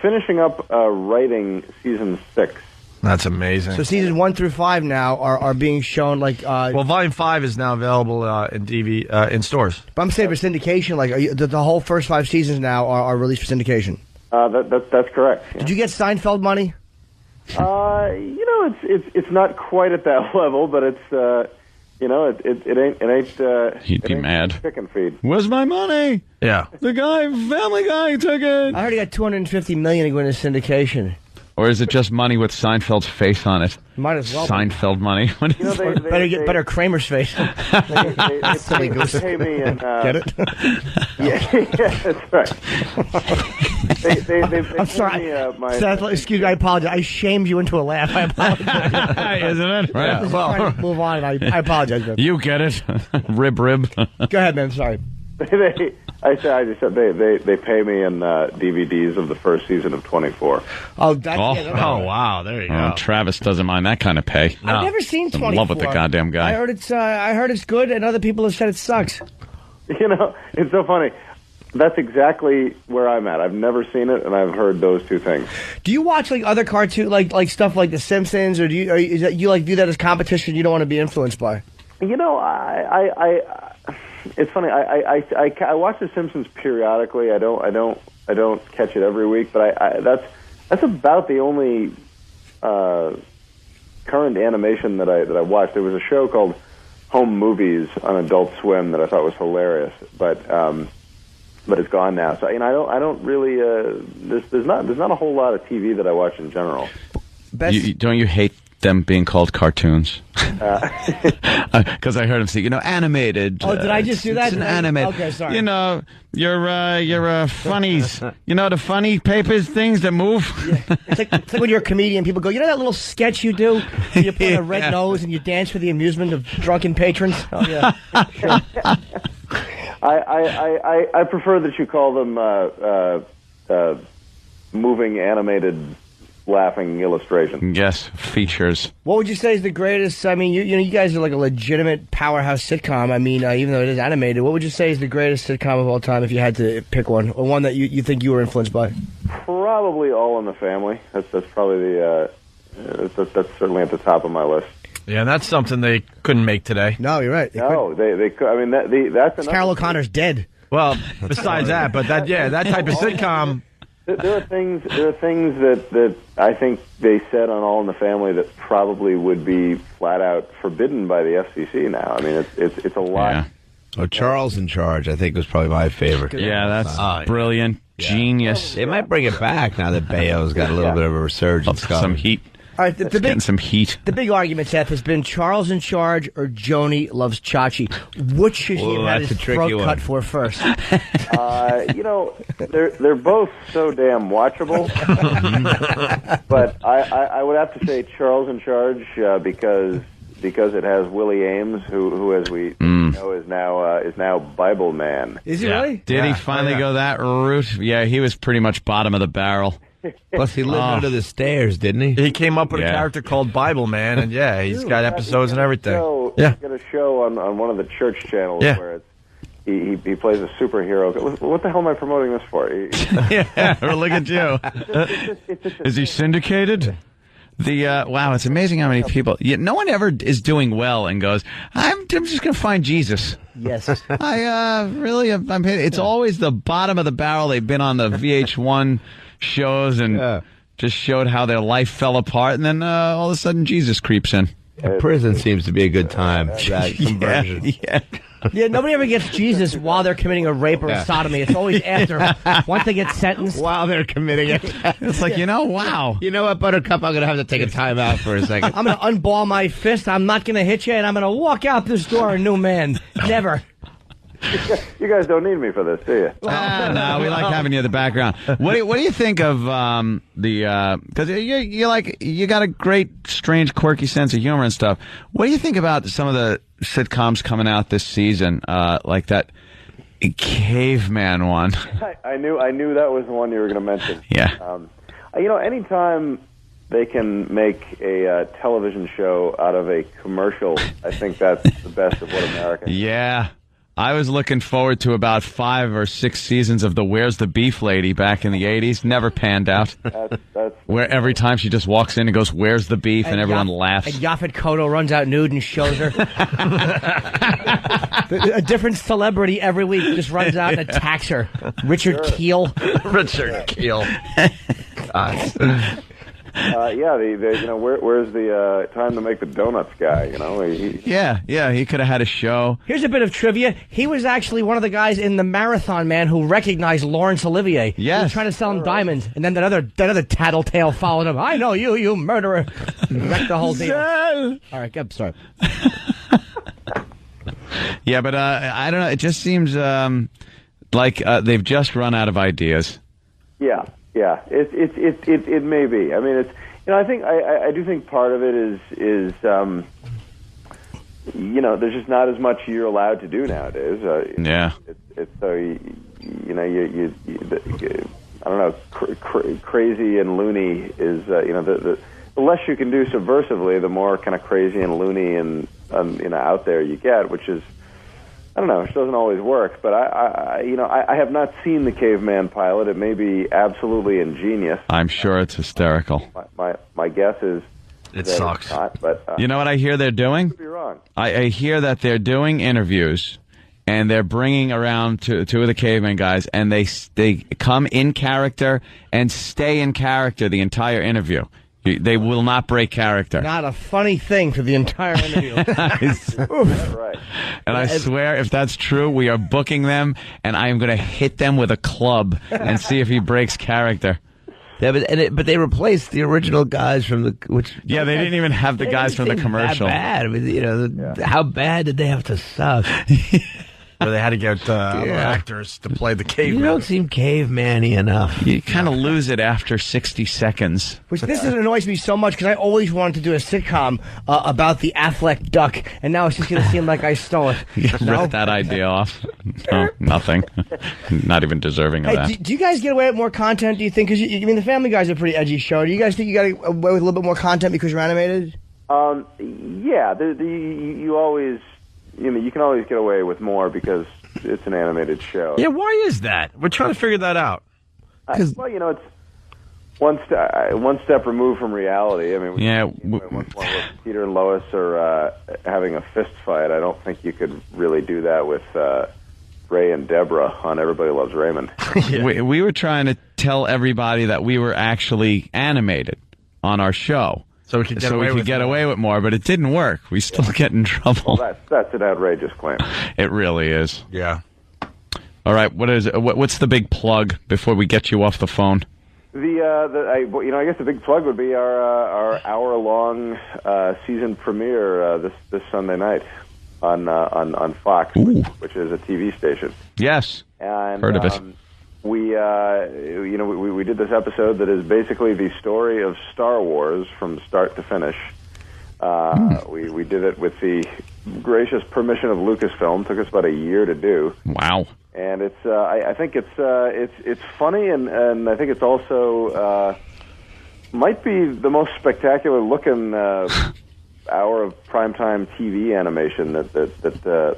[SPEAKER 16] finishing up writing season 6.
[SPEAKER 1] That's amazing.
[SPEAKER 2] So seasons 1 through 5 now are being shown like.
[SPEAKER 1] Well, volume 5 is now available in in stores.
[SPEAKER 2] But I'm saying for syndication, like the whole first 5 seasons now are released for syndication.
[SPEAKER 16] That's correct. Yeah.
[SPEAKER 2] Did you get Seinfeld money?
[SPEAKER 16] It's not quite at that level, but it's it ain't.
[SPEAKER 17] He'd be mad.
[SPEAKER 16] Chicken feed.
[SPEAKER 17] Where's my money?
[SPEAKER 1] Yeah.
[SPEAKER 17] The Family Guy took it.
[SPEAKER 2] I heard he got $250 million to go into syndication.
[SPEAKER 17] Or is it just money with Seinfeld's face on it?
[SPEAKER 2] Might as well.
[SPEAKER 17] Seinfeld money. What is
[SPEAKER 2] better Kramer's face.
[SPEAKER 16] Silly goose. Pay me and,
[SPEAKER 2] get it?
[SPEAKER 16] yeah, that's right. They
[SPEAKER 2] I'm sorry. Seth, excuse me, I apologize. I shamed you into a laugh. I apologize.
[SPEAKER 17] Isn't it?
[SPEAKER 2] Right.
[SPEAKER 17] Yeah.
[SPEAKER 2] Well, move on. I apologize, man.
[SPEAKER 17] You get it. Rib.
[SPEAKER 2] Go ahead, man. Sorry.
[SPEAKER 16] I just said they pay me in DVDs of the first season of 24.
[SPEAKER 2] Oh, that's
[SPEAKER 1] wow! There you go.
[SPEAKER 17] Travis doesn't mind that kind of pay.
[SPEAKER 2] I've never seen 24.
[SPEAKER 17] In love with the goddamn guy.
[SPEAKER 2] I heard it's good, and other people have said it sucks.
[SPEAKER 16] It's so funny. That's exactly where I'm at. I've never seen it, and I've heard those two things.
[SPEAKER 2] Do you watch like other cartoon, like stuff like The Simpsons, or you like view that as competition you don't want to be influenced by?
[SPEAKER 16] It's funny. I watch The Simpsons periodically. I don't catch it every week, but that's about the only current animation that I watched. There was a show called Home Movies on Adult Swim that I thought was hilarious, but it's gone now. So I don't really. There's not a whole lot of TV that I watch in general.
[SPEAKER 17] Don't you hate them being called cartoons? Because I heard him say, animated.
[SPEAKER 2] Oh, did I just do that?
[SPEAKER 17] It's an animated.
[SPEAKER 2] Okay, sorry.
[SPEAKER 17] Your funnies. The funny papers, things that move.
[SPEAKER 2] Yeah. It's like when you're a comedian, people go, that little sketch you do? You put on a red nose and you dance for the amusement of drunken patrons? Oh, yeah. Sure.
[SPEAKER 16] I prefer that you call them moving animated laughing illustration.
[SPEAKER 17] Yes, features.
[SPEAKER 2] What would you say is the greatest? I mean, you guys are like a legitimate powerhouse sitcom. I mean, even though it is animated, what would you say is the greatest sitcom of all time if you had to pick one, or one that you think you were influenced by?
[SPEAKER 16] Probably All in the Family. That's probably that's certainly at the top of my list.
[SPEAKER 1] Yeah, and that's something they couldn't make today.
[SPEAKER 2] No, you're right.
[SPEAKER 16] They could. I mean, that's
[SPEAKER 2] Carol O'Connor's dead.
[SPEAKER 1] Well, besides that, but that type of sitcom.
[SPEAKER 16] There are things that I think they said on All in the Family that probably would be flat out forbidden by the FCC now. I mean, it's a lot.
[SPEAKER 18] Yeah. Oh, Charles in Charge, I think, was probably my favorite.
[SPEAKER 17] Yeah, that's brilliant. Yeah. Genius.
[SPEAKER 18] They might bring it back now that Bayo's got a little bit of a resurgence.
[SPEAKER 17] Some heat.
[SPEAKER 2] All right,
[SPEAKER 17] getting some heat.
[SPEAKER 2] The big argument, Seth, has been Charles in Charge or Joni Loves Chachi. Which should he have had his throat cut for first?
[SPEAKER 16] They're both so damn watchable. But I would have to say Charles in Charge because it has Willie Ames, who as we know is now Bible man.
[SPEAKER 2] Is he really?
[SPEAKER 17] Did he finally go that route? Yeah, he was pretty much bottom of the barrel.
[SPEAKER 18] Plus, he lived under the stairs, didn't he?
[SPEAKER 1] He came up with a character called Bible Man, and he's got episodes and everything.
[SPEAKER 16] He's got a show on one of the church channels where he plays a superhero. What the hell am I promoting this for?
[SPEAKER 17] Look at you. Is he syndicated? Wow, it's amazing how many people. No one ever is doing well and goes, I'm just going to find Jesus.
[SPEAKER 2] Yes.
[SPEAKER 17] It's always the bottom of the barrel. They've been on the VH1 shows and just showed how their life fell apart, and then all of a sudden Jesus creeps in.
[SPEAKER 18] Prison seems to be a good time for that conversion.
[SPEAKER 2] Yeah, nobody ever gets Jesus while they're committing a rape or a sodomy. It's always after, once they get sentenced.
[SPEAKER 18] While they're committing it.
[SPEAKER 17] It's like, wow.
[SPEAKER 18] You know what, Buttercup, I'm going to have to take a time out for a second.
[SPEAKER 2] I'm going to unball my fist, I'm not going to hit you, and I'm going to walk out this door a new man. Never.
[SPEAKER 16] You guys don't need me for this, do you?
[SPEAKER 17] No, we like having you in the background. What do you think of because you got a great, strange, quirky sense of humor and stuff. What do you think about some of the sitcoms coming out this season, like that caveman one?
[SPEAKER 16] I knew that was the one you were going to mention.
[SPEAKER 17] Yeah.
[SPEAKER 16] Anytime they can make a television show out of a commercial, I think that's the best of what America.
[SPEAKER 17] Yeah. I was looking forward to about 5 or 6 seasons of the Where's the Beef Lady back in the 80s. Never panned out.
[SPEAKER 16] That's
[SPEAKER 17] where every time she just walks in and goes, "Where's the beef?" and everyone laughs.
[SPEAKER 2] And Yaphet Kotto runs out nude and shows her. A different celebrity every week just runs out and attacks her. Richard Keel.
[SPEAKER 18] Richard Keel.
[SPEAKER 16] Where's the time to make the donuts guy?
[SPEAKER 17] He could have had a show.
[SPEAKER 2] Here's a bit of trivia. He was actually one of the guys in the Marathon Man who recognized Laurence Olivier.
[SPEAKER 17] Yes.
[SPEAKER 2] He was trying to sell him diamonds, and then that other tattletale followed him. I know you murderer. Wrecked the whole deal. All right, I'm sorry.
[SPEAKER 17] Yeah, but I don't know. It just seems like they've just run out of ideas.
[SPEAKER 16] Yeah, it may be. I mean, I do think part of it is there's just not as much you're allowed to do nowadays.
[SPEAKER 17] Yeah.
[SPEAKER 16] It's so I don't know, crazy and loony is the less you can do subversively, the more kind of crazy and loony and out there you get, which is, I don't know, it doesn't always work, but I have not seen the Caveman pilot. It may be absolutely ingenious.
[SPEAKER 17] I'm sure it's hysterical.
[SPEAKER 16] My guess is
[SPEAKER 18] it sucks.
[SPEAKER 16] It's not, but
[SPEAKER 17] you know what I hear they're doing?
[SPEAKER 16] Could be wrong.
[SPEAKER 17] I hear that they're doing interviews, and they're bringing around two of the Caveman guys, and they come in character and stay in character the entire interview. They will not break character.
[SPEAKER 2] Not a funny thing for the entire interview.
[SPEAKER 16] Right.
[SPEAKER 17] And I swear, if that's true, we are booking them, and I am going to hit them with a club and see if he breaks character.
[SPEAKER 18] Yeah, but they replaced the original guys from the
[SPEAKER 17] Yeah, they didn't even have the guys from the commercial.
[SPEAKER 18] That bad. I mean, how bad did they have to suck?
[SPEAKER 1] Where they had to get other actors to play the caveman.
[SPEAKER 18] You don't seem caveman-y enough.
[SPEAKER 17] You kind of lose it after 60 seconds.
[SPEAKER 2] Which this annoys me so much because I always wanted to do a sitcom about the Affleck duck, and now it's just going to seem like I stole it.
[SPEAKER 17] Rip that idea off. No, nothing. Not even deserving of that.
[SPEAKER 2] Do you guys get away with more content, do you think? Because the Family Guy's a pretty edgy show. Do you guys think you got away with a little bit more content because you're animated?
[SPEAKER 16] Yeah. You always... you can always get away with more because it's an animated show.
[SPEAKER 1] Yeah, why is that? We're trying to figure that out.
[SPEAKER 16] It's one step removed from reality. I mean, when Peter and Lois are having a fist fight, I don't think you could really do that with Ray and Deborah on Everybody Loves Raymond.
[SPEAKER 17] We were trying to tell everybody that we were actually animated on our show.
[SPEAKER 1] So we could get away with
[SPEAKER 17] more, but it didn't work. We still get in trouble.
[SPEAKER 16] Well, that's an outrageous claim.
[SPEAKER 17] It really is.
[SPEAKER 1] Yeah.
[SPEAKER 17] All right, what's the big plug before we get you off the phone?
[SPEAKER 16] I guess the big plug would be our hour-long season premiere this Sunday night on Fox, which is a TV station.
[SPEAKER 17] Yes,
[SPEAKER 16] and
[SPEAKER 17] heard of it.
[SPEAKER 16] We did this episode that is basically the story of Star Wars from start to finish. We did it with the gracious permission of Lucasfilm. Took us about a year to do.
[SPEAKER 17] Wow!
[SPEAKER 16] And it's I think it's funny and I think it's also might be the most spectacular looking hour of primetime TV animation that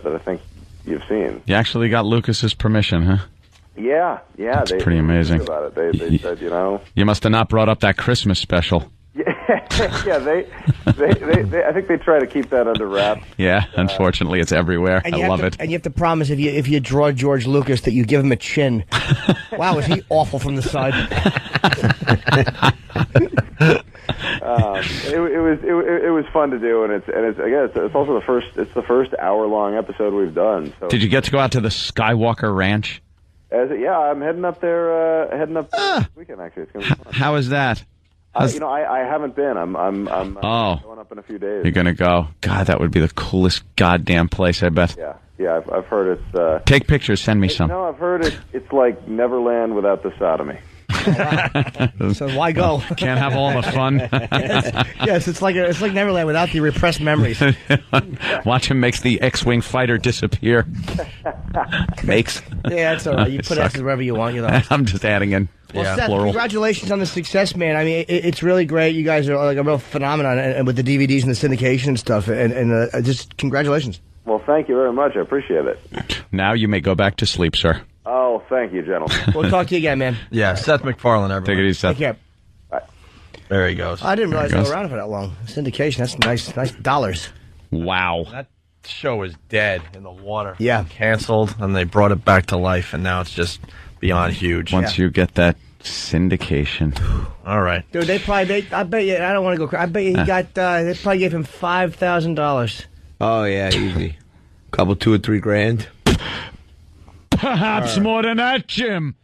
[SPEAKER 16] I think you've seen.
[SPEAKER 17] You actually got Lucas's permission, huh?
[SPEAKER 16] Yeah.
[SPEAKER 17] That's pretty amazing.
[SPEAKER 16] About it. They said,
[SPEAKER 17] You must have not brought up that Christmas special.
[SPEAKER 16] Yeah, they I think they try to keep that under wraps.
[SPEAKER 17] Yeah, unfortunately, it's everywhere. I love it.
[SPEAKER 2] And you have to promise if you draw George Lucas that you give him a chin. Wow, was he awful from the side?
[SPEAKER 16] It was fun to do, and it's also the first hour-long episode we've done. So.
[SPEAKER 17] Did you get to go out to the Skywalker Ranch?
[SPEAKER 16] I'm heading up there this weekend. Actually, it's gonna be fun.
[SPEAKER 17] How is that?
[SPEAKER 16] I haven't been. I'm going up in a few days.
[SPEAKER 17] You're gonna go? God, that would be the coolest goddamn place. I bet.
[SPEAKER 16] Yeah, Yeah, I've heard it's.
[SPEAKER 17] Take pictures. Send me some.
[SPEAKER 16] No, I've heard it's like Neverland without the sodomy.
[SPEAKER 2] So why go?
[SPEAKER 17] Can't have all the fun.
[SPEAKER 2] Yes, it's like Neverland without the repressed memories.
[SPEAKER 17] Watch him makes the X-wing fighter disappear. Makes.
[SPEAKER 2] Yeah, that's all right. You put X's wherever you want. You know.
[SPEAKER 17] I'm just adding in.
[SPEAKER 2] Well, Seth, congratulations on the success, man. I mean, it's really great. You guys are like a real phenomenon, and with the DVDs and the syndication and stuff, and just congratulations.
[SPEAKER 16] Well, thank you very much. I appreciate it.
[SPEAKER 17] Now you may go back to sleep, sir.
[SPEAKER 16] Oh, thank you, gentlemen.
[SPEAKER 2] We'll talk to you again, man.
[SPEAKER 1] Yeah, Seth MacFarlane, everyone.
[SPEAKER 17] Take it easy, Seth.
[SPEAKER 2] Take care.
[SPEAKER 1] There he goes.
[SPEAKER 2] I didn't realize they were around for that long. Syndication, that's nice dollars.
[SPEAKER 17] Wow.
[SPEAKER 1] That show is dead in the water.
[SPEAKER 2] Yeah.
[SPEAKER 1] Canceled, and they brought it back to life, and now it's just beyond huge.
[SPEAKER 17] Once you get that syndication.
[SPEAKER 1] All right.
[SPEAKER 2] Dude, I bet you, I don't want to go, I bet you he got, they probably gave him $5,000.
[SPEAKER 18] Oh, yeah, easy. Couple, $2 or $3 grand.
[SPEAKER 17] Perhaps more than that, Jim.